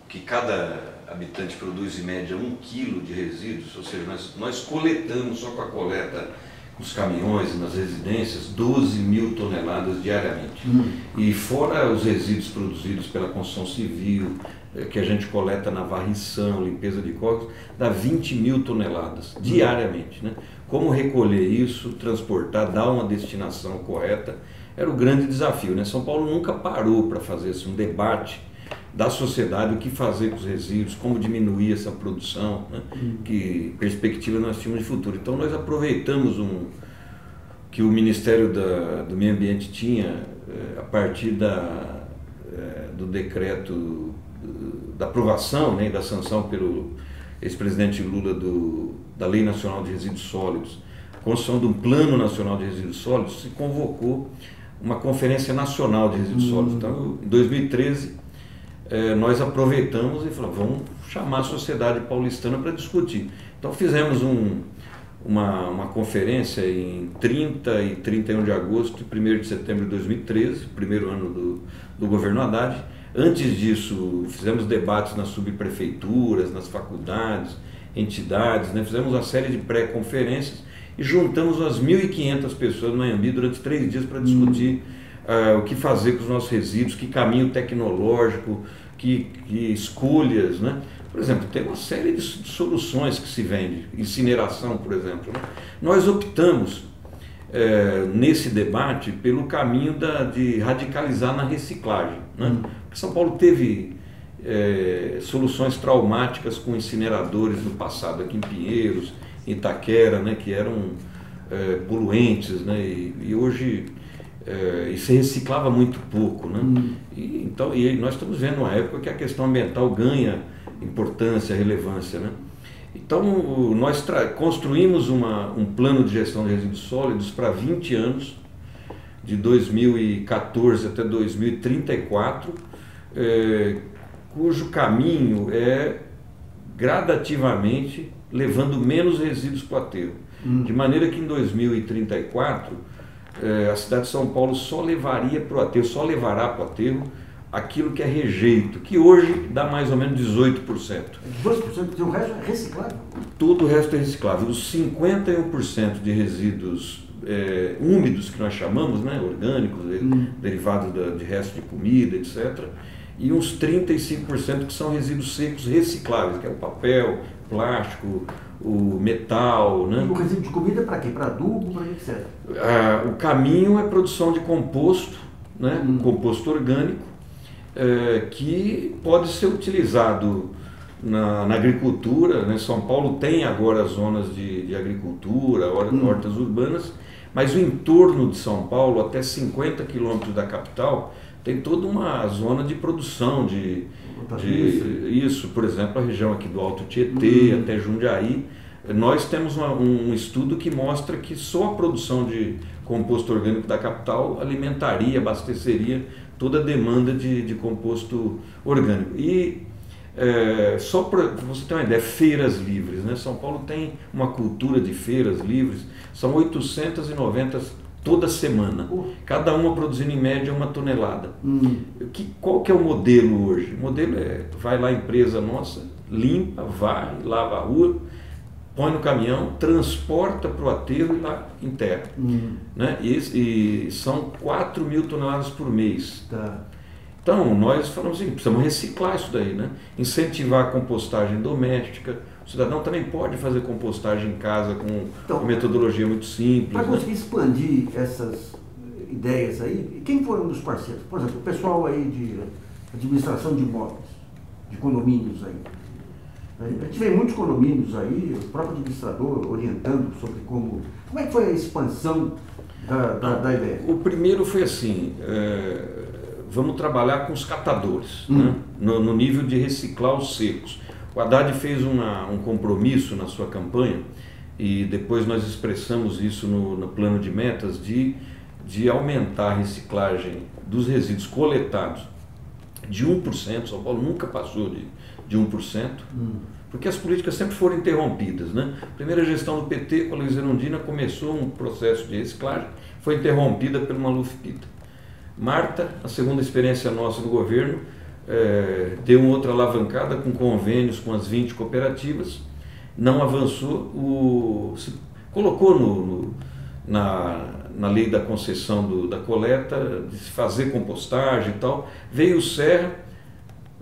que cada habitante produz em média 1 quilo de resíduos, ou seja, nós coletamos só com a coleta, com os caminhões nas residências, 12 mil toneladas diariamente. E fora os resíduos produzidos pela construção civil, que a gente coleta na varrição, limpeza de córregos, dá 20 mil toneladas diariamente. Né? Como recolher isso, transportar, dar uma destinação correta, era o grande desafio. Né? São Paulo nunca parou para fazer assim, um debate da sociedade, o que fazer com os resíduos, como diminuir essa produção, né? Que perspectiva nós tínhamos de futuro. Então nós aproveitamos que o Ministério do Meio Ambiente tinha, a partir do decreto da aprovação, né, da sanção pelo ex-presidente Lula da Lei Nacional de Resíduos Sólidos, a construção de um Plano Nacional de Resíduos Sólidos, se convocou uma Conferência Nacional de Resíduos Sólidos. Então, em 2013, nós aproveitamos e falamos, vamos chamar a sociedade paulistana para discutir. Então fizemos uma conferência em 30 e 31 de agosto e 1º de setembro de 2013, primeiro ano do governo Haddad. Antes disso, fizemos debates nas subprefeituras, nas faculdades, entidades, né? Fizemos uma série de pré-conferências e juntamos umas 1.500 pessoas no Anhembi durante 3 dias para discutir o que fazer com os nossos resíduos, que caminho tecnológico, que escolhas, né? Por exemplo, tem uma série de soluções que se vende, incineração, por exemplo. Né? Nós optamos, nesse debate, pelo caminho de radicalizar na reciclagem. Né? Porque São Paulo teve soluções traumáticas com incineradores no passado, aqui em Pinheiros, em Itaquera, né? Que eram poluentes, né? E hoje e se reciclava muito pouco, né? E nós estamos vendo uma época que a questão ambiental ganha importância, relevância, né? Então, nós construímos um plano de gestão de resíduos sólidos para 20 anos, de 2014 até 2034, cujo caminho é gradativamente levando menos resíduos para o aterro. De maneira que em 2034, a cidade de São Paulo só levará para o aterro aquilo que é rejeito, que hoje dá mais ou menos 18%. 18%, o resto é reciclável? Todo o resto é reciclável. Os 51% de resíduos úmidos, que nós chamamos, né, orgânicos, derivados de resto de comida, etc., e uns 35% que são resíduos secos recicláveis, que é o papel, plástico, o metal. Né? E o resíduo de comida para quê? Para adubo, para que serve? O caminho é produção de composto, né, composto orgânico, que pode ser utilizado na agricultura. Né? São Paulo tem agora zonas de agricultura, hortas urbanas, mas o entorno de São Paulo, até 50 quilômetros da capital, tem toda uma zona de produção de isso, por exemplo, a região aqui do Alto Tietê, até Jundiaí. Nós temos um estudo que mostra que só a produção de composto orgânico da capital alimentaria, abasteceria toda a demanda de composto orgânico. E só para você ter uma ideia, feiras livres, né? São Paulo tem uma cultura de feiras livres, são 890 toda semana, cada uma produzindo em média 1 tonelada. Qual que é o modelo hoje? O modelo vai lá a empresa nossa, limpa, varre, lava a rua, põe no caminhão, transporta para o aterro e lá enterra. Né? E são 4.000 toneladas por mês. Tá. Então, nós falamos assim, precisamos reciclar isso daí, né? Incentivar a compostagem doméstica. O cidadão também pode fazer compostagem em casa com metodologia muito simples. Para conseguir expandir essas ideias aí, quem foram dos parceiros? Por exemplo, o pessoal aí de administração de imóveis, de condomínios aí. A gente vê muitos condomínios aí, o próprio administrador orientando sobre como é que foi a expansão da ideia. O primeiro foi assim, vamos trabalhar com os catadores, né? No nível de reciclar os secos. O Haddad fez um compromisso na sua campanha, e depois nós expressamos isso no plano de metas, de aumentar a reciclagem dos resíduos coletados de 1%, São Paulo nunca passou de 1%, porque as políticas sempre foram interrompidas. Né? A primeira gestão do PT, com a Luiz Erundina, começou um processo de reciclagem, foi interrompida pelo Maluf Pita. Marta, a segunda experiência nossa no governo, deu uma outra alavancada com convênios com as 20 cooperativas, não avançou, se colocou na lei da concessão da coleta, de se fazer compostagem e tal, veio o Serra,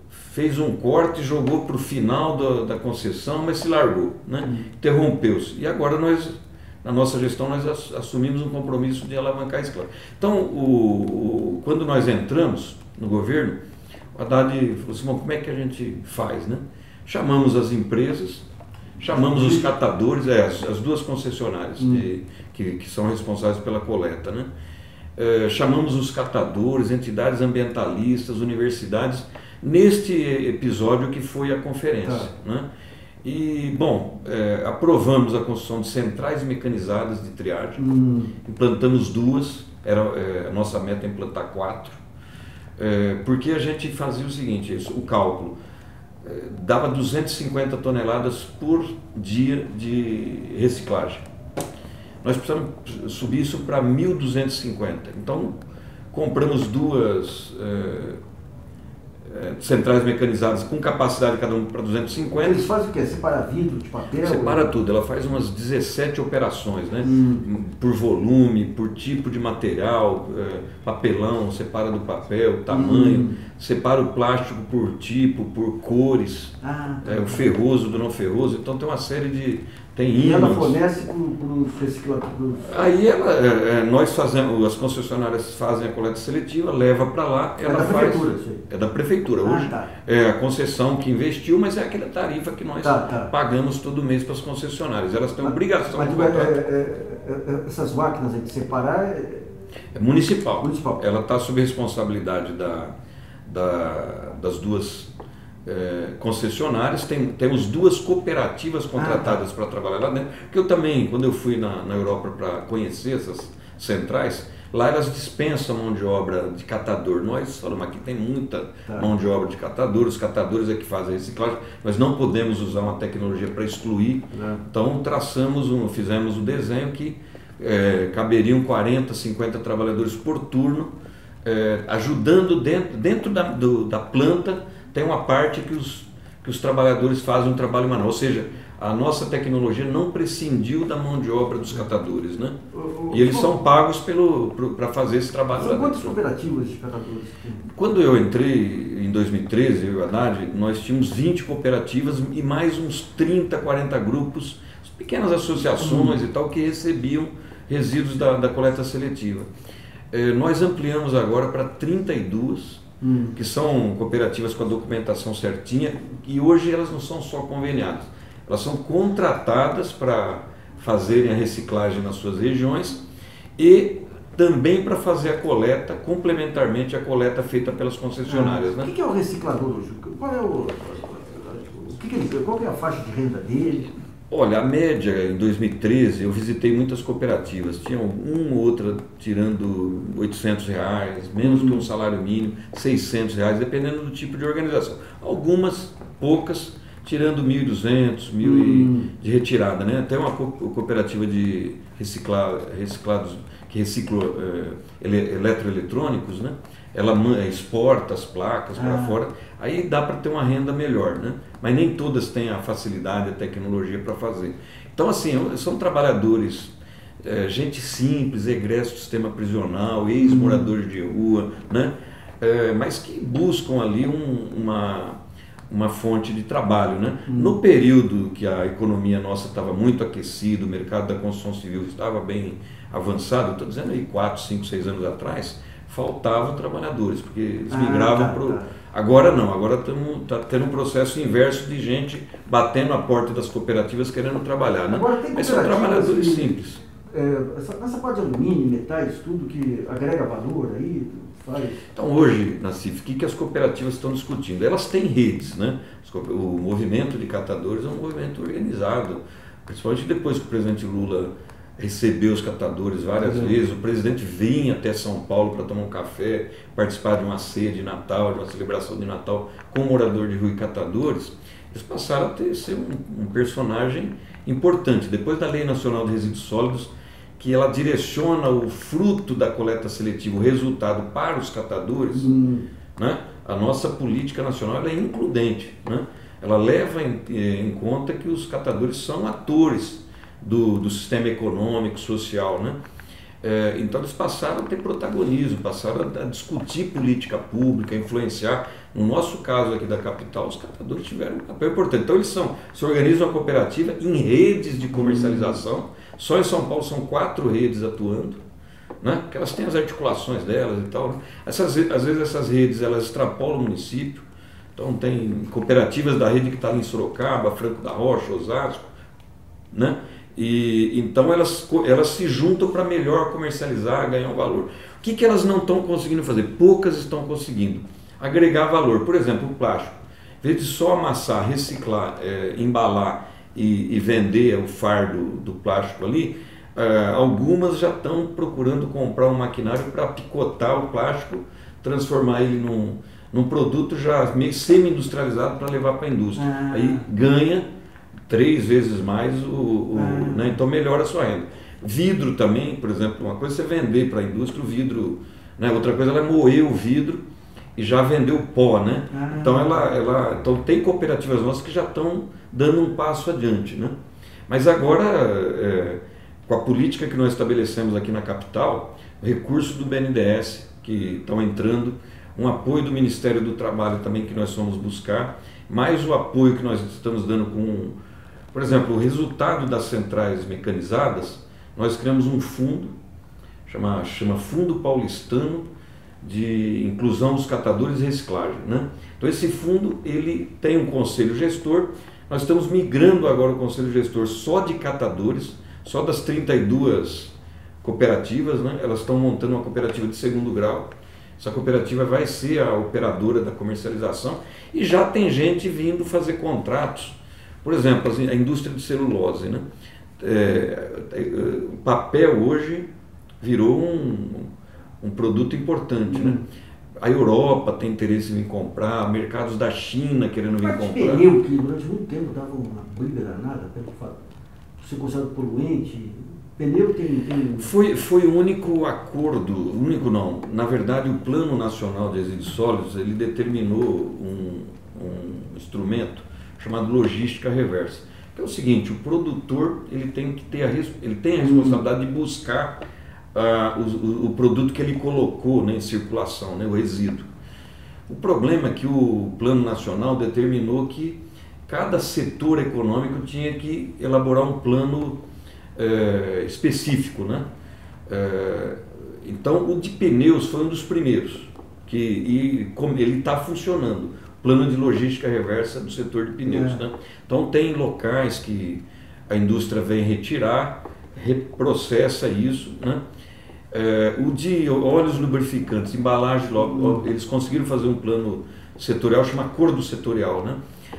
fez um corte e jogou para o final da concessão, mas se largou, né? Interrompeu-se. E agora na nossa gestão, nós assumimos um compromisso de alavancar esse claro. Então, quando nós entramos no governo, o Haddad falou assim, como é que a gente faz, né? Chamamos as empresas, chamamos os catadores, as duas concessionárias que são responsáveis pela coleta, né? Chamamos os catadores, entidades ambientalistas, universidades, neste episódio que foi a conferência. Né? E, bom, aprovamos a construção de centrais mecanizadas de triagem, implantamos 2, a nossa meta é implantar 4, porque a gente fazia o seguinte, o cálculo, dava 250 toneladas por dia de reciclagem. Nós precisamos subir isso para 1.250. Então, compramos 2 centrais mecanizadas com capacidade cada um para 250. Eles fazem o quê? Separa vidro de papel? Separa tudo. Ela faz umas 17 operações, né? Por volume, por tipo de material, papelão, separa do papel, tamanho, separa o plástico por tipo, por cores, o ferroso do não ferroso. Então tem uma série de... E ela fornece para os recicladores? Aí nós fazemos, as concessionárias fazem a coleta seletiva, leva para lá, ela da faz. Prefeitura, sim. É da prefeitura. Hoje é a concessão que investiu, mas é aquela tarifa que nós pagamos todo mês para as concessionárias. Elas têm obrigação de contrato. Essas máquinas de separar é municipal. Ela está sob responsabilidade das duas concessionárias, temos 2 cooperativas contratadas para trabalhar lá dentro, porque eu também, quando eu fui na Europa para conhecer essas centrais, lá elas dispensam mão de obra de catador. Nós falamos aqui, tem muita mão de obra de catador, os catadores é que fazem a reciclagem, mas não podemos usar uma tecnologia para excluir. Então fizemos um desenho que caberiam 40, 50 trabalhadores por turno, ajudando dentro da planta. Tem uma parte que os trabalhadores fazem um trabalho manual, ou seja, a nossa tecnologia não prescindiu da mão de obra dos catadores, né? E eles são pagos para fazer esse trabalho. São quantas cooperativas de catadores? Quando eu entrei em 2013, eu e o Haddad, nós tínhamos 20 cooperativas e mais uns 30, 40 grupos, pequenas associações e tal, que recebiam resíduos da coleta seletiva. Nós ampliamos agora para 32, que são cooperativas com a documentação certinha, e hoje elas não são só conveniadas, elas são contratadas para fazerem a reciclagem nas suas regiões e também para fazer a coleta, complementarmente à coleta feita pelas concessionárias. O que é o reciclador hoje? Qual é a faixa de renda dele? Olha, a média em 2013, eu visitei muitas cooperativas, tinha uma ou outra tirando R$800, menos que um salário mínimo, R$600, dependendo do tipo de organização. Algumas, poucas, tirando 1.200, 1.000 de retirada, né? Até uma cooperativa de reciclados que recicla eletroeletrônicos, né? Ela exporta as placas para fora, aí dá para ter uma renda melhor, né? Mas nem todas têm a facilidade, a tecnologia para fazer. Então, assim, são trabalhadores, gente simples, egresso do sistema prisional, ex-moradores de rua, né? Mas que buscam ali uma fonte de trabalho, né? No período que a economia nossa estava muito aquecida, o mercado da construção civil estava bem avançado, estou dizendo aí 4, 5, 6 anos atrás, faltavam trabalhadores, porque eles migravam para o... Agora não, agora está tendo um processo inverso de gente batendo a porta das cooperativas querendo trabalhar, né? Mas são trabalhadores simples. Essa parte de alumínio, metais, tudo que agrega valor aí... Então hoje, Nassif, o que as cooperativas estão discutindo? Elas têm redes, né? O movimento de catadores é um movimento organizado, principalmente depois que o presidente Lula recebeu os catadores várias vezes, o presidente vinha até São Paulo para tomar um café, participar de uma ceia de Natal, de uma celebração de Natal com morador de rua e catadores. Eles passaram a ser um personagem importante. Depois da Lei Nacional de Resíduos Sólidos, que ela direciona o fruto da coleta seletiva, o resultado para os catadores, né? A nossa política nacional ela é includente, né? Ela leva em conta que os catadores são atores do sistema econômico, social, né? Então eles passaram a ter protagonismo, passaram a discutir política pública, influenciar. No nosso caso aqui da capital, os catadores tiveram um papel importante. Então eles se organizam a cooperativa em redes de comercialização. Só em São Paulo são 4 redes atuando, né? Porque elas têm as articulações delas e tal, né? Às vezes essas redes elas extrapolam o município. Então tem cooperativas da rede que está ali em Sorocaba, Franco da Rocha, Osasco, né? E então elas se juntam para melhor comercializar, ganhar um valor. O que elas não estão conseguindo fazer? Poucas estão conseguindo agregar valor. Por exemplo, o plástico. Em vez de só amassar, reciclar, embalar e vender o fardo do plástico ali, algumas já estão procurando comprar um maquinário para picotar o plástico, transformar ele num produto já meio semi-industrializado para levar para a indústria. Aí ganha 3 vezes mais, né? Então melhora a sua renda. Vidro também, por exemplo, uma coisa é você vender para a indústria o vidro, né? Outra coisa é moer o vidro e já vender o pó, né? Então então tem cooperativas nossas que já estão dando um passo adiante, né? Mas agora, com a política que nós estabelecemos aqui na capital, recursos do BNDES que estão entrando, um apoio do Ministério do Trabalho também que nós fomos buscar, mais o apoio que nós estamos dando por exemplo, o resultado das centrais mecanizadas, nós criamos um fundo, chama Fundo Paulistano de Inclusão dos Catadores e Reciclagem, né? Então esse fundo ele tem um conselho gestor, nós estamos migrando agora o conselho gestor só de catadores, só das 32 cooperativas, né? Elas estão montando uma cooperativa de 2º grau, Essa cooperativa vai ser a operadora da comercialização e já tem gente vindo fazer contratos. Por exemplo, a indústria de celulose, né? O papel hoje virou um produto importante, né? A Europa tem interesse em comprar, mercados da China querendo vir comprar. Pneu, que durante muito tempo dava uma briga danada, pelo fato de ser considerado poluente. Pneu tem... Foi o único acordo, único não, na verdade o Plano Nacional de Resíduos Sólidos, ele determinou um instrumento chamado logística reversa, que é o seguinte: o produtor ele tem a responsabilidade de buscar o produto que ele colocou, né, em circulação, né, o resíduo. O problema é que o Plano Nacional determinou que cada setor econômico tinha que elaborar um plano específico, né? Então o de pneus foi um dos primeiros, e como ele está funcionando, plano de logística reversa do setor de pneus, né? Então tem locais que a indústria vem retirar, reprocessa isso, né? O de óleos lubrificantes, embalagem, eles conseguiram fazer um plano setorial, chama acordo setorial, né?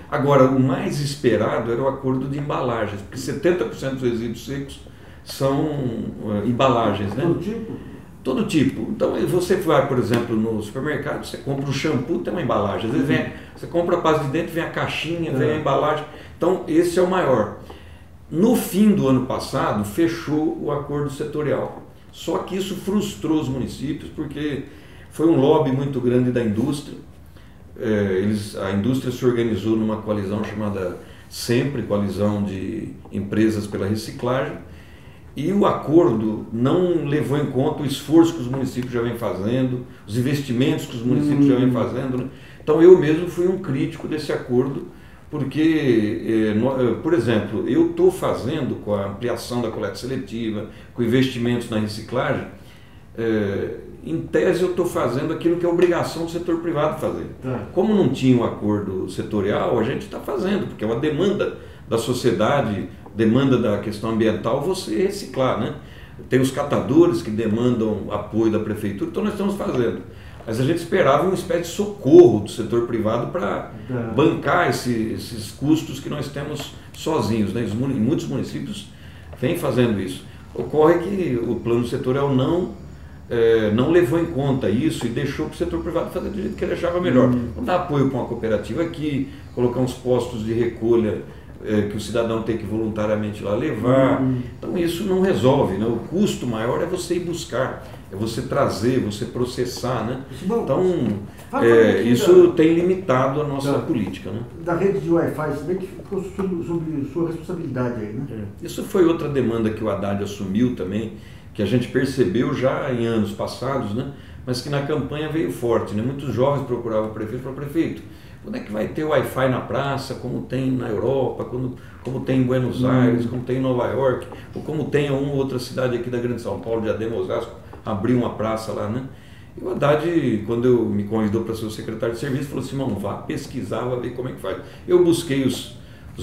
Agora, o mais esperado era o acordo de embalagens, porque 70% dos resíduos secos são embalagens, né? Todo tipo? Todo tipo. Então, você vai, por exemplo, no supermercado, você compra um shampoo, tem uma embalagem. Às vezes você compra a pasta de dente, vem a caixinha, vem a embalagem. Então, esse é o maior. No fim do ano passado, fechou o acordo setorial. Só que isso frustrou os municípios, porque foi um lobby muito grande da indústria. A indústria se organizou numa coalizão chamada SEMPRE, Coalizão de Empresas pela Reciclagem, e o acordo não levou em conta o esforço que os municípios já vêm fazendo, os investimentos que os municípios já vêm fazendo, né? Então eu mesmo fui um crítico desse acordo, porque, por exemplo, eu estou fazendo com a ampliação da coleta seletiva, com investimentos na reciclagem, em tese eu estou fazendo aquilo que é obrigação do setor privado fazer. Como não tinha um acordo setorial, a gente está fazendo, porque é uma demanda da sociedade, demanda da questão ambiental, você reciclar, né? Tem os catadores que demandam apoio da prefeitura, então nós estamos fazendo. Mas a gente esperava uma espécie de socorro do setor privado para bancar esses custos que nós temos sozinhos, né? Muitos municípios vêm fazendo isso. Ocorre que o plano setorial não levou em conta isso e deixou para o setor privado fazer do jeito que ele achava melhor. Não dá apoio para uma cooperativa aqui, colocar uns postos de recolha que o cidadão tem que voluntariamente ir lá levar. Então isso não resolve, né? O custo maior é você ir buscar, é você trazer, você processar, né? Então isso tem limitado a nossa política, né? Da rede de Wi-Fi, se bem que ficou sob sua responsabilidade aí, né? Isso foi outra demanda que o Haddad assumiu também, que a gente percebeu já em anos passados, né? Mas que na campanha veio forte, né? Muitos jovens procuravam o prefeito e falaram: prefeito, quando é que vai ter Wi-Fi na praça, como tem na Europa, como tem em Buenos Aires, como tem em Nova York, ou como tem em uma outra cidade aqui da Grande São Paulo, Diadema, Osasco, abriu uma praça lá, né? E o Haddad, quando me convidou para ser o secretário de serviço, falou assim: vamos, vá pesquisar, vá ver como é que faz. Eu busquei os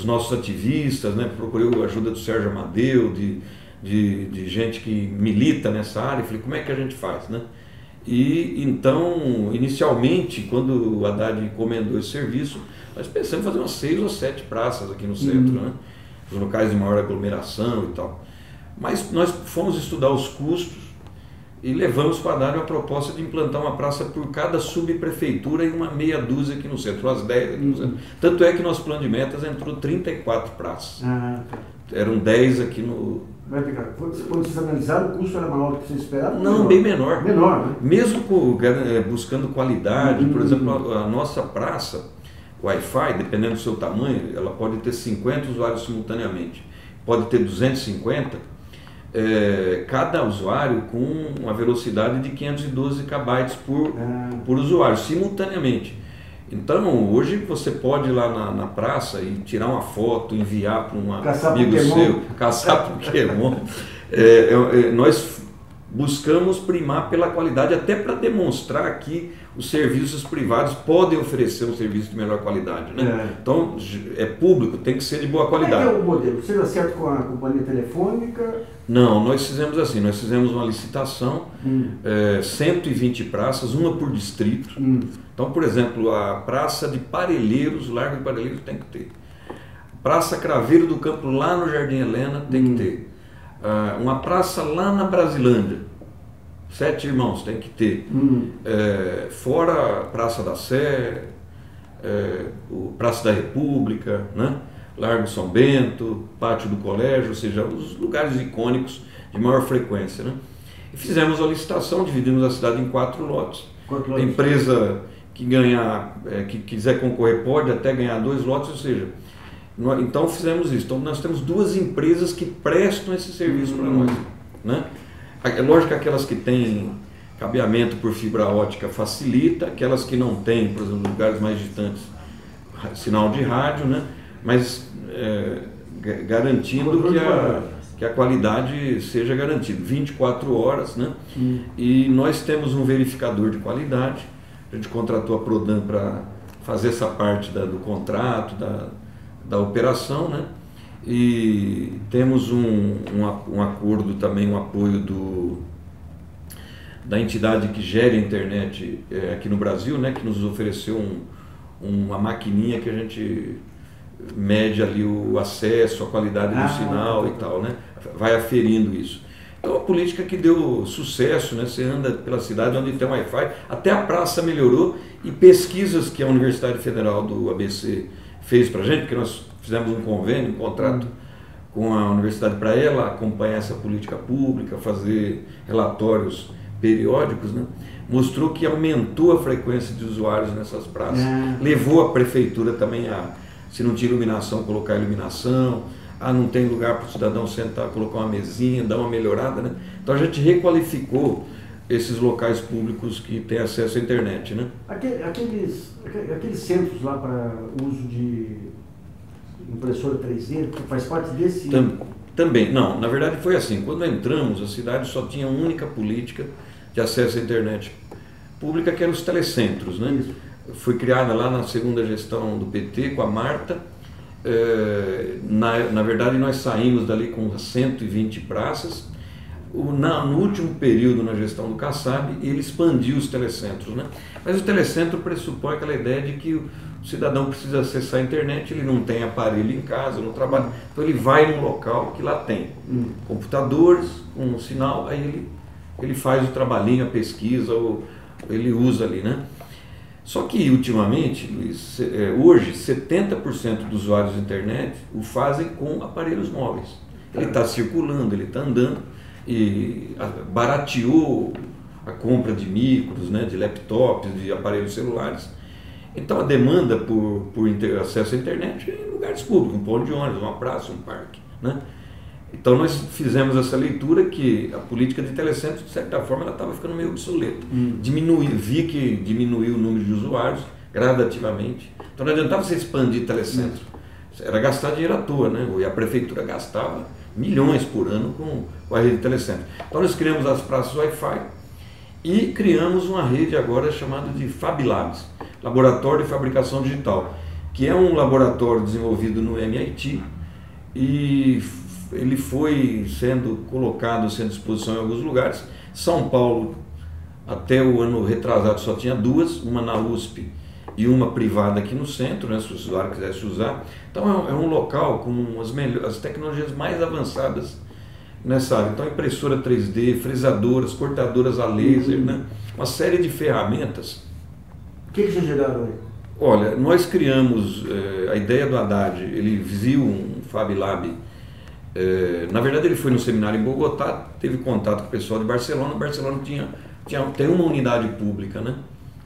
nossos ativistas, né? Procurei a ajuda do Sérgio Amadeu, de gente que milita nessa área, falei: como é que a gente faz, né? E então, inicialmente, quando o Haddad encomendou esse serviço, nós pensamos em fazer umas 6 ou 7 praças aqui no centro, né? Os locais de maior aglomeração e tal. Mas nós fomos estudar os custos e levamos para a Haddad uma proposta de implantar uma praça por cada subprefeitura e uma meia dúzia aqui no centro, umas 10 aqui no centro. Tanto é que nosso plano de metas entrou 34 praças. Eram 10 aqui no... Quando vocês analisaram, o custo era maior do que vocês esperavam? Não, bem menor. Menor, né? Mesmo buscando qualidade, por exemplo, a nossa praça, Wi-Fi, dependendo do seu tamanho, ela pode ter 50 usuários simultaneamente, pode ter 250, cada usuário com uma velocidade de 512 KB por usuário, simultaneamente. Então, hoje você pode ir lá na praça e tirar uma foto, enviar para um amigo seu, caçar Pokémon. Nós buscamos primar pela qualidade, até para demonstrar que os serviços privados podem oferecer um serviço de melhor qualidade, né? Então, é público, tem que ser de boa qualidade. Qual é o modelo? Você dá certo com a companhia telefônica? Não, nós fizemos assim, nós fizemos uma licitação, 120 praças, uma por distrito. Então, por exemplo, a praça de Parelheiros, Largo de Parelheiros tem que ter. Praça Craveiro do Campo, lá no Jardim Helena, tem que ter. Uma praça lá na Brasilândia, 7 Irmãos, tem que ter. Fora a Praça da Sé, Praça da República, né? Largo São Bento, Pátio do Colégio, ou seja, os lugares icônicos de maior frequência, né? E fizemos a licitação, dividimos a cidade em 4 lotes. A empresa que ganhar, que quiser concorrer pode até ganhar 2 lotes, ou seja, então fizemos isso. Então nós temos 2 empresas que prestam esse serviço para nós, né? É lógico que aquelas que têm cabeamento por fibra ótica facilita, aquelas que não têm, por exemplo, lugares mais distantes, sinal de rádio, né? Mas garantindo que a qualidade seja garantida, 24 horas, né? E nós temos um verificador de qualidade, a gente contratou a Prodan para fazer essa parte do contrato, da operação, né? E temos um acordo também, um apoio da entidade que gera a internet aqui no Brasil, né? Que nos ofereceu uma maquininha que a gente mede ali o acesso, a qualidade do sinal e tal, né? Vai aferindo isso. Então, a política que deu sucesso, né? Você anda pela cidade onde tem Wi-Fi, até a praça melhorou, e pesquisas que a Universidade Federal do ABC fez para a gente, porque nós fizemos um convênio, um contrato com a universidade para ela acompanhar essa política pública, fazer relatórios periódicos, né? Mostrou que aumentou a frequência de usuários nessas praças. Levou a prefeitura também se não tinha iluminação, colocar iluminação. Não tem lugar para o cidadão sentar, colocar uma mesinha, dar uma melhorada, né? Então a gente requalificou esses locais públicos que têm acesso à internet, né? Aqueles centros lá para uso de impressora 3D, que faz parte desse... Também, não, na verdade foi assim, quando entramos, a cidade só tinha uma única política de acesso à internet pública, que eram os telecentros, né? Isso. Foi criada lá na segunda gestão do PT, com a Marta. Na verdade, nós saímos dali com 120 praças. No último período, na gestão do Kassab, ele expandiu os telecentros, né? Mas o telecentro pressupõe aquela ideia de que o cidadão precisa acessar a internet, ele não tem aparelho em casa, não trabalha, então ele vai num local que lá tem computadores, um sinal, aí ele faz o trabalhinho, a pesquisa, ou ele usa ali, né? Só que, ultimamente, Luiz, hoje, 70% dos usuários da internet o fazem com aparelhos móveis. Ele está circulando, ele está andando, e barateou a compra de micros, né, de laptops, de aparelhos celulares. Então, a demanda por acesso à internet é em lugares públicos, um ponto de ônibus, uma praça, um parque, né? Então, nós fizemos essa leitura que a política de telecentro, de certa forma, ela estava ficando meio obsoleta. Vi que diminuiu o número de usuários gradativamente. Então, não adiantava você expandir telecentro. Era gastar dinheiro à toa, né? E a prefeitura gastava milhões por ano com a rede de telecentro. Então, nós criamos as praças Wi-Fi e criamos uma rede agora chamada de Fab Labs, Laboratório de Fabricação Digital, que é um laboratório desenvolvido no MIT, e ele foi sendo colocado, sendo à disposição em alguns lugares. São Paulo, até o ano retrasado, só tinha 2, uma na USP e uma privada aqui no centro, né, se o usuário quisesse usar. Então é um local com as tecnologias mais avançadas nessa área. Então, impressora 3D, fresadoras, cortadoras a laser, né, uma série de ferramentas. O que vocês geraram aí? Olha, nós criamos a ideia do Haddad, ele viu um Fab Lab. Na verdade, ele foi no seminário em Bogotá, teve contato com o pessoal de Barcelona. Barcelona tem uma unidade pública, né?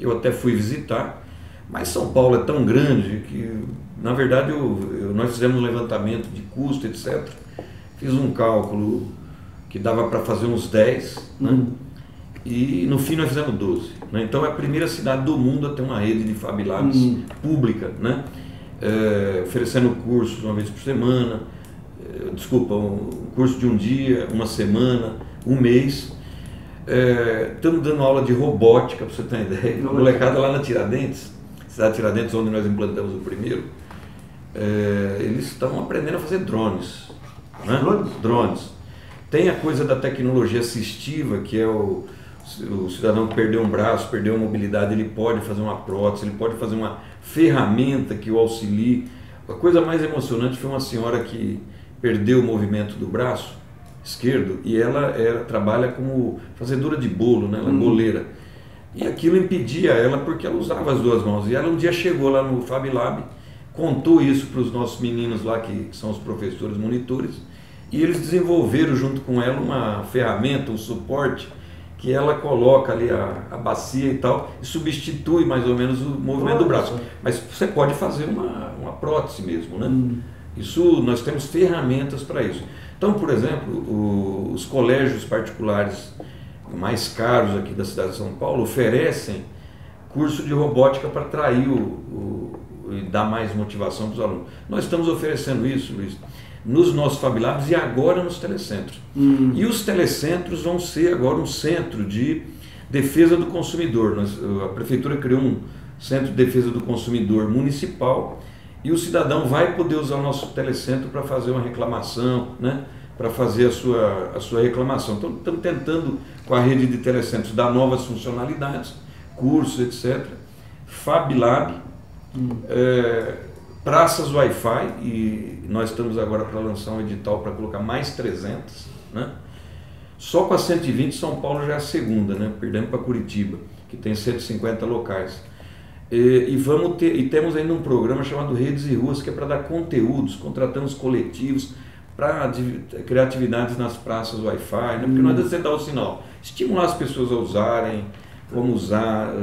Eu até fui visitar, mas São Paulo é tão grande que, na verdade, nós fizemos um levantamento de custo, etc. Fiz um cálculo que dava para fazer uns 10, né? E no fim nós fizemos 12. Né? Então é a primeira cidade do mundo a ter uma rede de Fab Labs pública, né? Oferecendo cursos uma vez por semana. Um curso de um dia, uma semana, um mês. Estamos dando aula de robótica, para você ter uma ideia. A molecada lá na Tiradentes, cidade Tiradentes, onde nós implantamos o primeiro, eles estão aprendendo a fazer drones. Né? Drones. Tem a coisa da tecnologia assistiva, que é o cidadão que perdeu um braço, perdeu a mobilidade, ele pode fazer uma prótese, ele pode fazer uma ferramenta que o auxilie. A coisa mais emocionante foi uma senhora que perdeu o movimento do braço esquerdo e ela trabalha como fazedora de bolo, né? Ela é boleira. E aquilo impedia ela porque ela usava as duas mãos. E ela um dia chegou lá no Fab Lab, contou isso para os nossos meninos lá, que são os professores monitores, e eles desenvolveram junto com ela uma ferramenta, um suporte, que ela coloca ali a bacia e tal, e substitui mais ou menos o movimento do braço. Mas você pode fazer uma prótese mesmo, né? Isso, nós temos ferramentas para isso. Então, por exemplo, os colégios particulares mais caros aqui da cidade de São Paulo oferecem curso de robótica para atrair e dar mais motivação para os alunos. Nós estamos oferecendo isso, Luiz, nos nossos Fab Labs e agora nos telecentros. E os telecentros vão ser agora um centro de defesa do consumidor. A prefeitura criou um centro de defesa do consumidor municipal e o cidadão vai poder usar o nosso telecentro para fazer uma reclamação, né? Para fazer a sua reclamação. Então, estamos tentando, com a rede de telecentros, dar novas funcionalidades, cursos, etc. Fab Lab, praças Wi-Fi, e nós estamos agora para lançar um edital para colocar mais 300, né? Só com a 120, São Paulo já é a segunda, né? Perdemos para Curitiba, que tem 150 locais. E temos ainda um programa chamado Redes e Ruas, que é para dar conteúdos, contratamos coletivos para criar atividades nas praças Wi-Fi, né? Porque não adianta você dar o sinal, estimular as pessoas a usarem, como usar,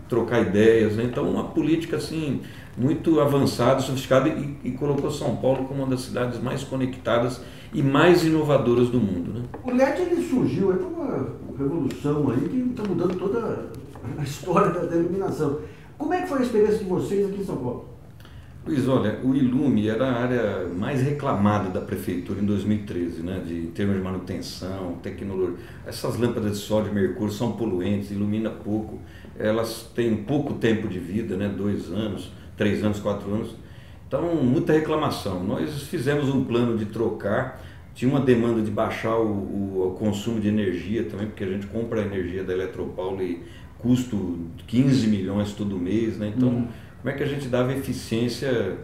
trocar ideias, né? Então uma política assim muito avançada, sofisticada e colocou São Paulo como uma das cidades mais conectadas e mais inovadoras do mundo, né? O LED ele surgiu, é uma revolução aí que está mudando toda a história da iluminação. Como é que foi a experiência de vocês aqui em São Paulo? Luiz, olha, o Ilume era a área mais reclamada da prefeitura em 2013, né? Em termos de manutenção, tecnologia. Essas lâmpadas de sódio e mercúrio são poluentes, ilumina pouco, elas têm pouco tempo de vida, né? 2 anos, 3 anos, 4 anos. Então, muita reclamação. Nós fizemos um plano de trocar, tinha uma demanda de baixar o consumo de energia também, porque a gente compra a energia da Eletropaulo e custo 15 milhões todo mês, né? Então, como é que a gente dava eficiência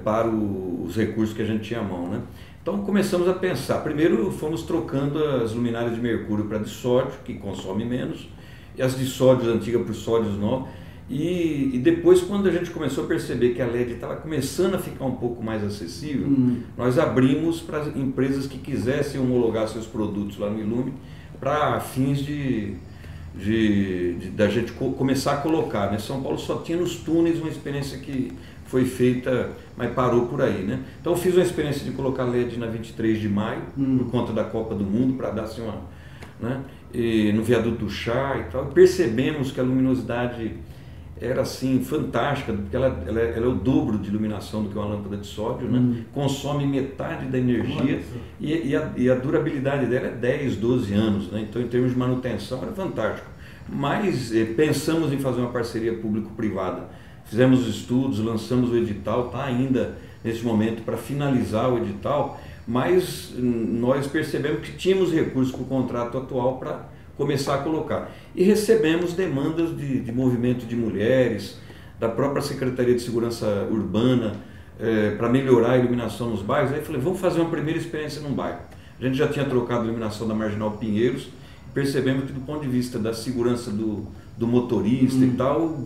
para os recursos que a gente tinha à mão, né? Então, começamos a pensar. Primeiro, fomos trocando as luminárias de mercúrio para de sódio, que consome menos, e as de sódios antigas por sódios novos. E depois, quando a gente começou a perceber que a LED estava começando a ficar um pouco mais acessível, nós abrimos para empresas que quisessem homologar seus produtos lá no Ilume para fins da gente começar a colocar, né? São Paulo só tinha nos túneis uma experiência que foi feita, mas parou por aí, né? Então eu fiz uma experiência de colocar LED na 23 de maio, por conta da Copa do Mundo, para dar assim uma, né? E no viaduto do Chá e tal, percebemos que a luminosidade era assim fantástica, porque ela é o dobro de iluminação do que uma lâmpada de sódio, né? Consome metade da energia e a durabilidade dela é 10, 12 anos, né? Então em termos de manutenção era fantástico. Mas pensamos em fazer uma parceria público-privada, fizemos estudos, lançamos o edital, está ainda nesse momento para finalizar o edital, mas nós percebemos que tínhamos recursos com o contrato atual para começar a colocar. E recebemos demandas de movimento de mulheres, da própria Secretaria de Segurança Urbana, para melhorar a iluminação nos bairros. Aí eu falei, vamos fazer uma primeira experiência num bairro. A gente já tinha trocado a iluminação da Marginal Pinheiros, percebemos que do ponto de vista da segurança do motorista e tal,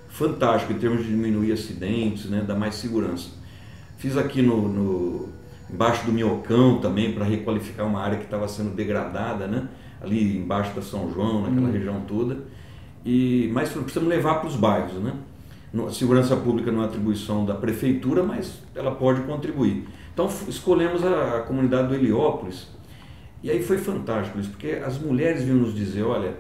fantástico, em termos de diminuir acidentes, né, dar mais segurança. Fiz aqui embaixo do Minhocão também, para requalificar uma área que estava sendo degradada, né? Ali embaixo da São João, naquela região toda, mas precisamos levar para os bairros, né? A segurança pública não é atribuição da prefeitura, mas ela pode contribuir. Então escolhemos a comunidade do Heliópolis, e aí foi fantástico isso, porque as mulheres vinham nos dizer, olha,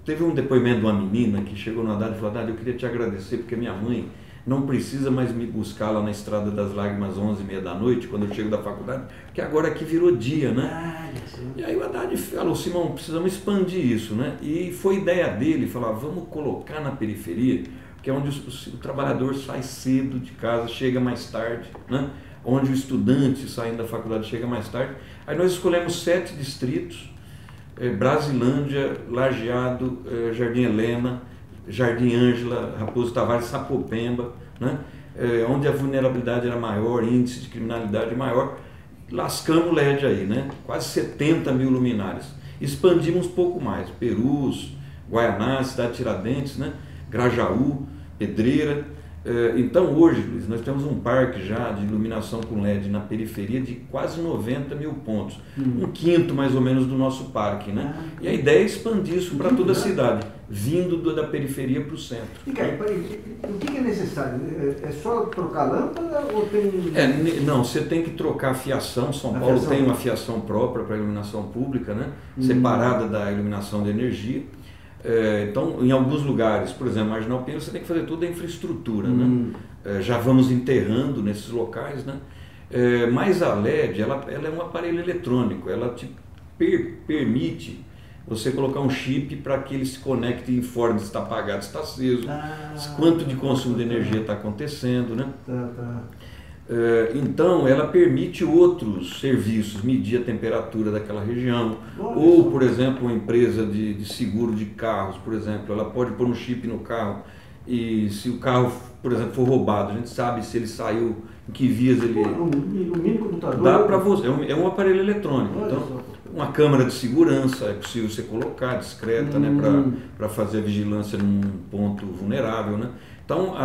teve um depoimento de uma menina que chegou no Haddad e falou, Haddad, eu queria te agradecer, porque minha mãe não precisa mais me buscar lá na Estrada das Lágrimas 11h30 da noite, quando eu chego da faculdade, porque agora aqui virou dia, né? E aí o Haddad falou, Simão, precisamos expandir isso, né? E foi ideia dele, falar, vamos colocar na periferia, que é onde o trabalhador sai cedo de casa, chega mais tarde, né? Onde o estudante saindo da faculdade chega mais tarde. Aí nós escolhemos 7 distritos, Brasilândia, Lajeado, Jardim Helena, Jardim Ângela, Raposo Tavares, Sapopemba, né? Onde a vulnerabilidade era maior, índice de criminalidade maior, lascamos o LED aí, né? Quase 70 mil luminárias. Expandimos um pouco mais, Perus, Guaianás, Cidade Tiradentes, né? Grajaú, Pedreira. Então hoje, Luiz, nós temos um parque já de iluminação com LED na periferia de quase 90 mil pontos, um quinto mais ou menos do nosso parque, né? E a ideia é expandir isso para toda a cidade, vindo da periferia para o centro. E cara, o que é necessário? É só trocar lâmpada ou tem... Não, você tem que trocar a fiação. São Paulo tem uma fiação própria para a iluminação pública, né? Separada da iluminação de energia. Então, em alguns lugares, por exemplo, Marginal Pinheiro, você tem que fazer toda a infraestrutura, né? Já vamos enterrando nesses locais, né? Mas a LED, ela é um aparelho eletrônico, ela te permite você colocar um chip para que ele se conecte e informe se está apagado, se está aceso, quanto de consumo de energia está acontecendo, né? Então, ela permite outros serviços, medir a temperatura daquela região. Ou, por exemplo, uma empresa de seguro de carros, por exemplo, ela pode pôr um chip no carro e se o carro, por exemplo, for roubado, a gente sabe se ele saiu, em que vias ele... Ilumina o computador. Dá para você, é um aparelho eletrônico. Então, uma câmera de segurança é possível você colocar, discreta, né, para fazer a vigilância num ponto vulnerável, né? Então,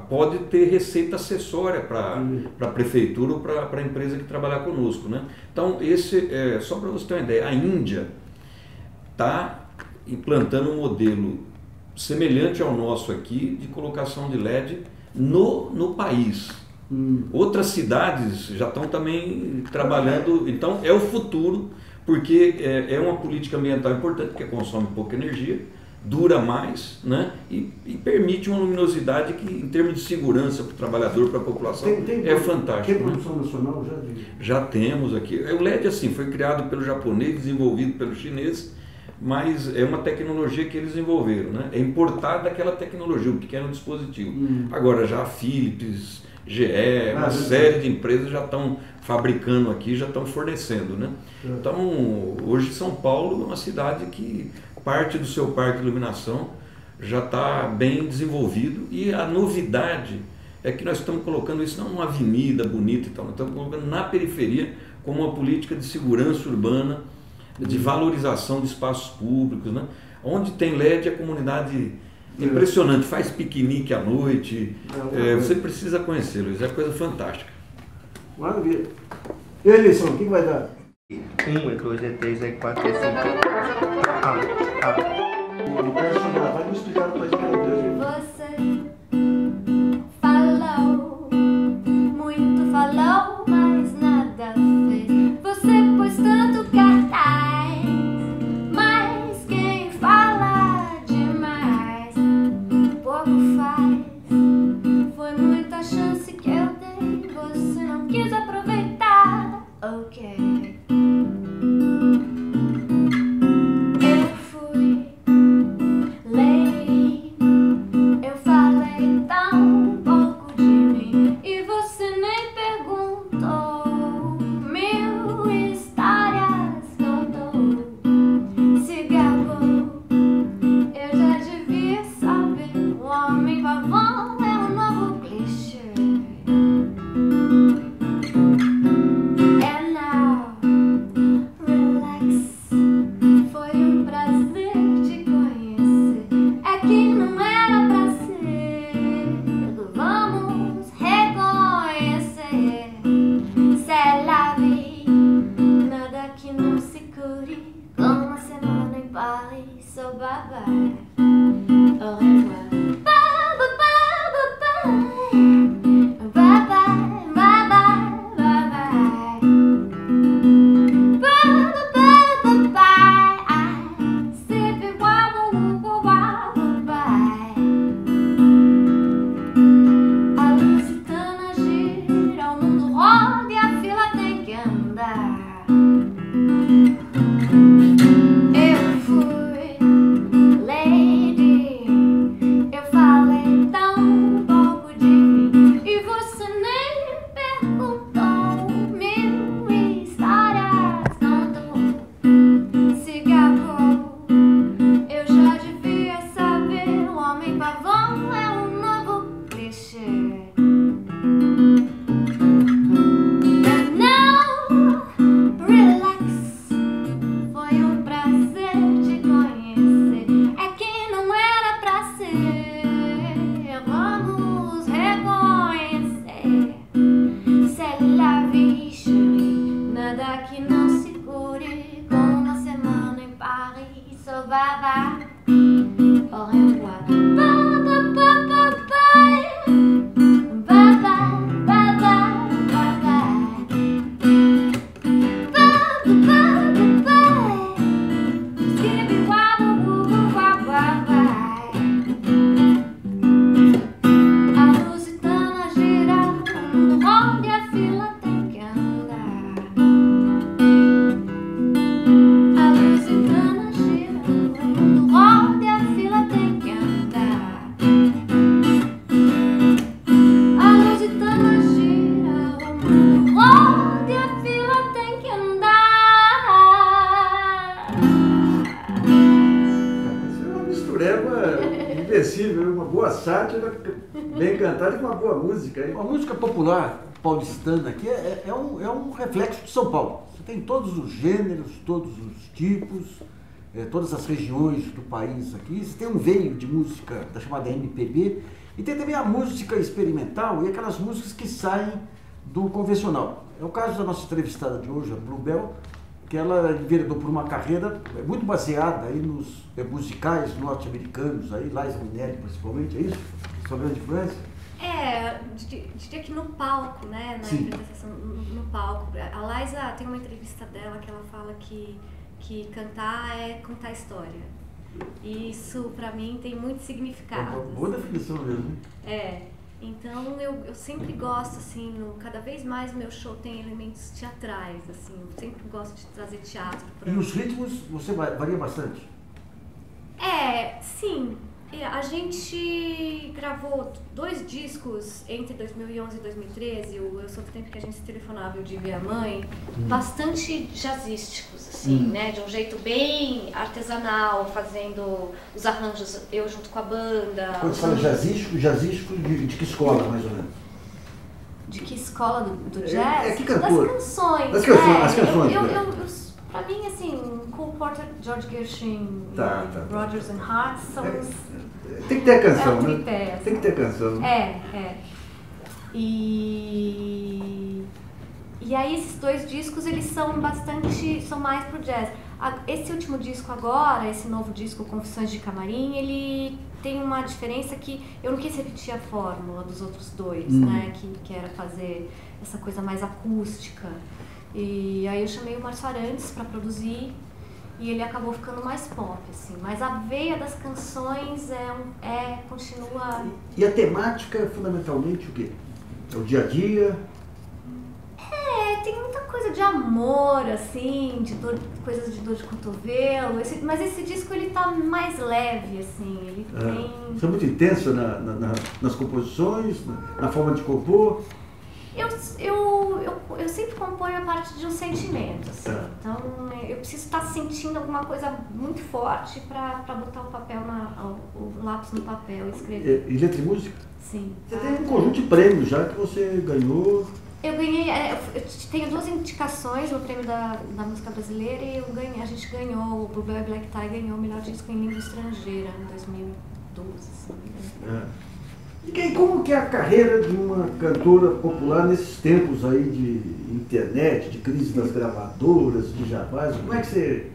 pode ter receita acessória para a prefeitura ou para a empresa que trabalhar conosco, né? Então, só para você ter uma ideia, a Índia está implantando um modelo semelhante ao nosso aqui de colocação de LED no país. Outras cidades já estão também trabalhando, então é o futuro, porque é uma política ambiental importante, porque consome pouca energia, dura mais, né? E permite uma luminosidade que, em termos de segurança para o trabalhador, para a população, é fantástico. Tem produção nacional já? Já temos aqui. O LED, assim, foi criado pelo japonês, desenvolvido pelo chinês, mas é uma tecnologia que eles desenvolveram, né? É importada aquela tecnologia, um pequeno dispositivo. Agora, já a Philips, GE, uma série de empresas já estão fabricando aqui, já estão fornecendo, né? Então, hoje São Paulo é uma cidade que parte do seu parque de iluminação já está bem desenvolvido, e a novidade é que nós estamos colocando isso não numa avenida bonita e tal, nós estamos colocando na periferia como uma política de segurança urbana, de valorização de espaços públicos, né? Onde tem LED, a comunidade impressionante, faz piquenique à noite, você precisa conhecer, Luiz, é coisa fantástica. Maravilha. E a eleição, o que vai dar? 1, é 2, é 3, é 4, é 5. O personagem vai me explicar depois que Você falou, muito falou, mas nada fez. Você pôs tanto cartaz, mas quem fala demais pouco faz. Foi muita chance que eu dei, você não quis aproveitar. Ok. Eu fui lei sátira bem cantada e com uma boa música. Hein? Uma música popular paulistana aqui é um reflexo de São Paulo. Você tem todos os gêneros, todos os tipos, todas as regiões do país aqui. Você tem um veio de música da chamada MPB e tem também a música experimental e aquelas músicas que saem do convencional. É o caso da nossa entrevistada de hoje, a Bluebell, que ela enveredou por uma carreira muito baseada aí nos musicais norte-americanos, aí, Liza Minnelli principalmente, é isso? Sua grande influência? Diria que no palco, né? Na Sim. interpretação no palco. A Liza tem uma entrevista dela que ela fala que cantar é contar história. E isso, pra mim, tem muito É significado. uma boa definição mesmo. Então eu sempre gosto, assim, cada vez mais o meu show tem elementos teatrais, assim, eu sempre gosto de trazer teatro para... E os ritmos, você varia bastante? Sim. A gente gravou 2 discos entre 2011 e 2013, o Eu Sou do Tempo que a gente se telefonava e o De Ver a Mãe, bastante jazzísticos, assim, né? De um jeito bem artesanal, fazendo os arranjos, eu junto com a banda. Quando você fala jazzístico de que escola, mais ou menos? De que escola do jazz? Que cantor? Das canções. Das canções, as canções. Pra mim, assim, Cole Porter, George Gershwin, Tá. Rodgers and Hart são os... Tem que ter canção, um né? tripé, assim. Tem que ter canção. E aí esses 2 discos, eles são mais pro jazz. Esse último disco agora, esse novo disco, Confissões de Camarim, ele tem uma diferença que eu não quis repetir a fórmula dos outros 2, né? Que era fazer essa coisa mais acústica. E aí eu chamei o Márcio Arantes para produzir e ele acabou ficando mais pop, assim. Mas a veia das canções continua... E a temática é fundamentalmente o quê? É o dia a dia? Tem muita coisa de amor, assim, coisas de dor de cotovelo. Mas esse disco, ele tá mais leve, assim, ele tem... Você é muito intenso nas composições, na forma de compor? Eu sempre componho a parte de um sentimento, assim. Então eu preciso estar sentindo alguma coisa muito forte para botar o lápis no papel e escrever. E letra e música? Sim. Você tem um conjunto de prêmios já que você ganhou. Eu ganhei, eu tenho 2 indicações no prêmio da música brasileira e a gente ganhou, o Bluebell e Black Tie ganhou o melhor disco em língua estrangeira em 2012, se não me engano. E como que é a carreira de uma cantora popular nesses tempos aí de internet, de crise das gravadoras, de jabás? Como é que você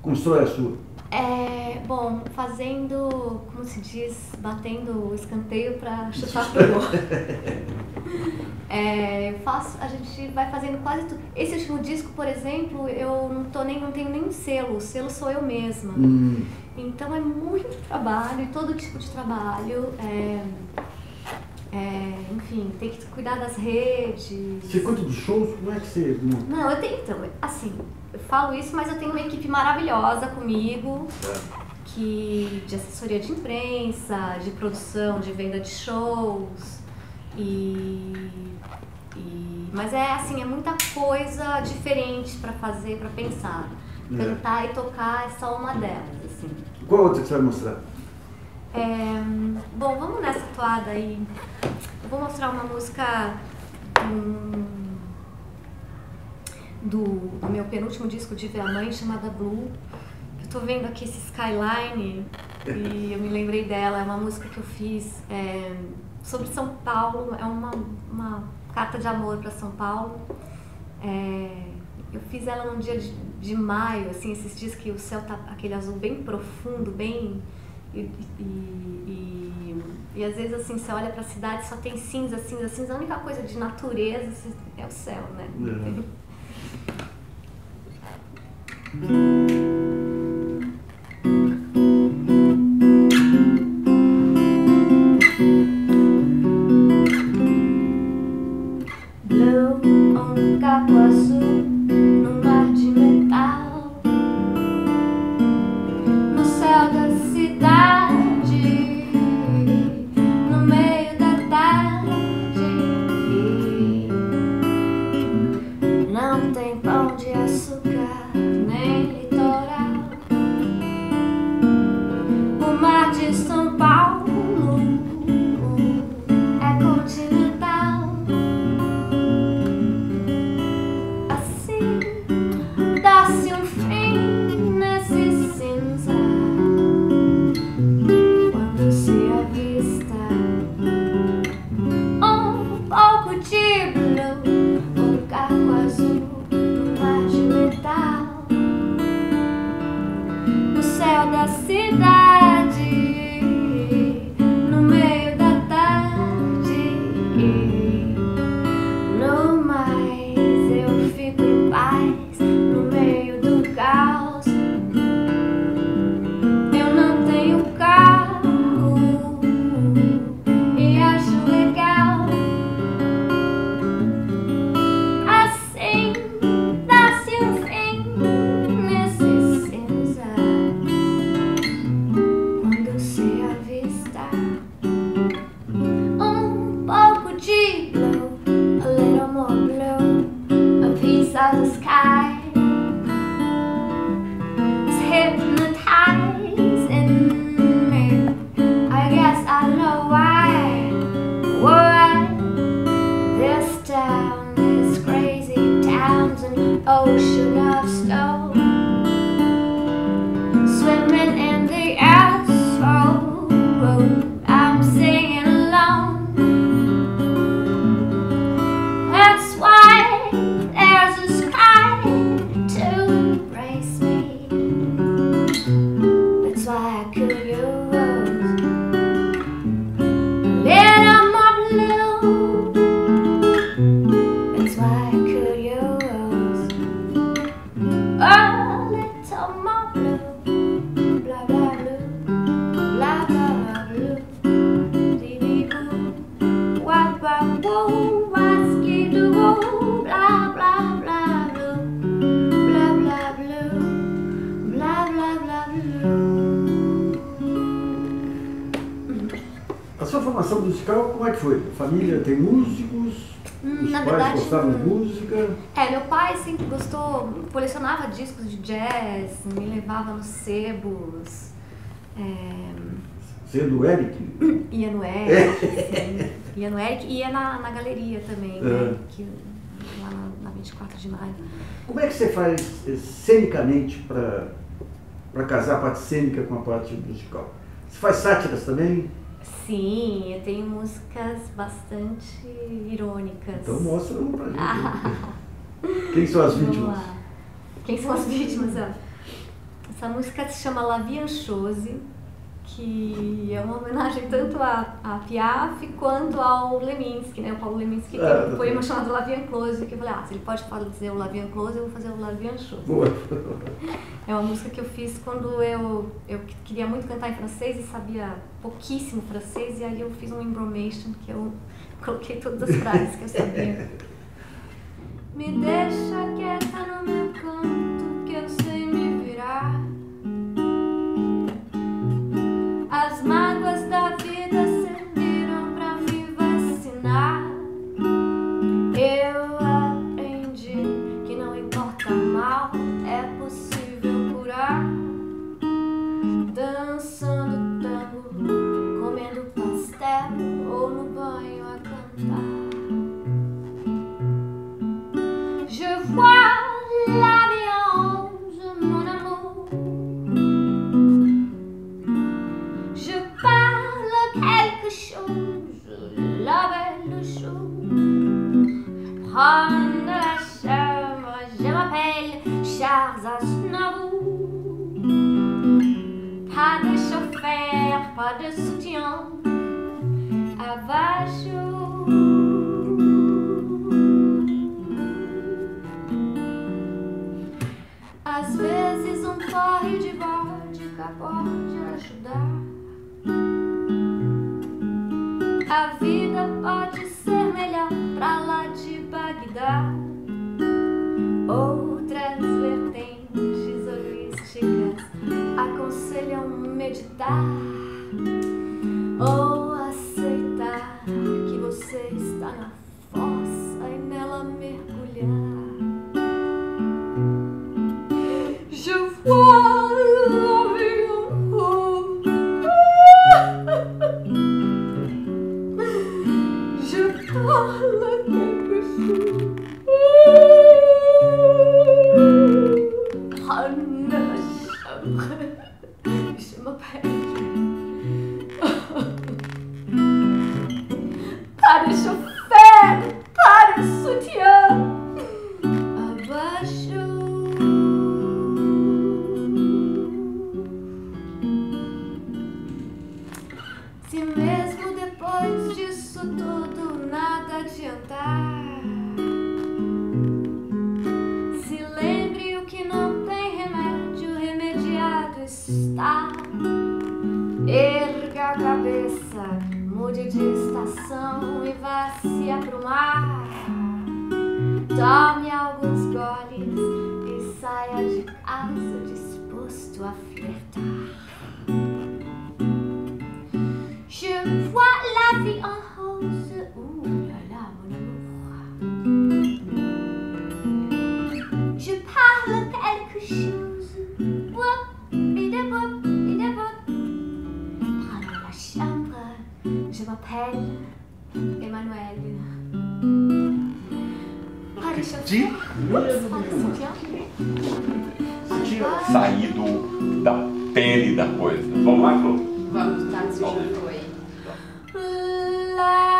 constrói a sua? Bom, fazendo, como se diz, batendo o escanteio para chutar pro gol. A gente vai fazendo quase tudo. Esse último disco, por exemplo, eu não tenho nenhum selo, o selo sou eu mesma. Então é muito trabalho, todo tipo de trabalho. Enfim, tem que cuidar das redes. Você conta dos shows? Como é que você... Não, eu tenho, então, assim, eu falo isso, mas eu tenho uma equipe maravilhosa comigo, de assessoria de imprensa, de produção, de venda de shows, mas é muita coisa diferente para fazer, para pensar. Cantar e tocar é só uma delas, assim. Qual outra que você vai mostrar? Bom, vamos nessa toada aí. Eu vou mostrar uma música do meu penúltimo disco de Ver a Mãe, chamada Blue. Eu tô vendo aqui esse Skyline e eu me lembrei dela. É uma música que eu fiz sobre São Paulo. É uma carta de amor para São Paulo. Eu fiz ela num dia de maio, assim, esses dias que o céu tá aquele azul bem profundo, bem... E às vezes assim, você olha pra cidade só tem cinza, cinza, cinza. A única coisa de natureza é o céu, né? Blue on capo azul, no mar de metal, no céu da cidade, no meio da tarde. Não tem pão de açúcar, nem litoral. O mar de São Paulo ocean of stone, swimming in the asphalt. I'm singing alone. That's why there's a sky to embrace me. That's why I could use a little more blue. That's why I could use a little more blue. Blah blah blue, blah blah blue. Dee dee boo, wah wah woo, wah ski doo woo. Blah blah blah blue, blah blah blue, blah blah blah blue. A sua formação musical, como é que foi? A família tem músicos? Os Na pais verdade, gostavam de música? meu pai sempre gostou, colecionava discos de jazz, me levava nos sebos, Sendo o Eric? ia no Eric, ia no Eric e ia na galeria também, né, lá na 24 de maio. Como é que você faz cenicamente para casar a parte cênica com a parte musical? Você faz sátiras também? Sim, eu tenho músicas bastante irônicas. Então mostra uma pra gente. Quem são as Vamos vítimas? lá. Quem são as vítimas? Essa música se chama La Vie en Chose, que é uma homenagem tanto a Piaf quanto ao Leminski, né? O Paulo Leminski tem um poema chamado La Vie en Close, que eu falei, se ele pode dizer o La Vie en Close, eu vou fazer o La Vie en Chose. Boa. É uma música que eu fiz quando eu queria muito cantar em francês e sabia pouquíssimo francês, e aí eu fiz um embromation que eu coloquei todas as frases que eu sabia. Me deixa quieta no meu canto, que eu sei me virar. As mágoas da vida serviram pra me vacinar. Eu aprendi que não importa mal, é possível curar. Dançando tango, comendo pastel ou no banho a cantar. Je vois la vie en rose, mon amour. Je parle quelque chose, la belle chose. Prends la chambre, je m'appelle Charles Aznavour. Pas de chauffeur, pas de soutien, à vachou. Às vezes porre de vodka pode ajudar. A vida pode ser melhor pra lá de Bagdá. Outras vertentes holísticas aconselham meditar ou aceitar que você está na fossa e nela mergulhar. Je vois la vie en rose. Je parle quelque chose. Prends la chambre, je m'appelle. Pas de chauffeur, pas de soutien. Abaixo. Se mesmo depois disso tudo nada adiantar, se lembre o que não tem remédio, remediado está. Erga a cabeça, mude de estação e vá se aprumar. Tome alguns goles e saia de casa disposto a flertar. Je vois la vie en rose, ouh là là mon amour. Je parle quelque chose, whoop, bidabop, bidabop. Prends la chambre, je m'appelle Emmanuel. Pas deixa eu de saído da pele da coisa. Vamos lá, Flor? Vamos, tá, você já foi. Let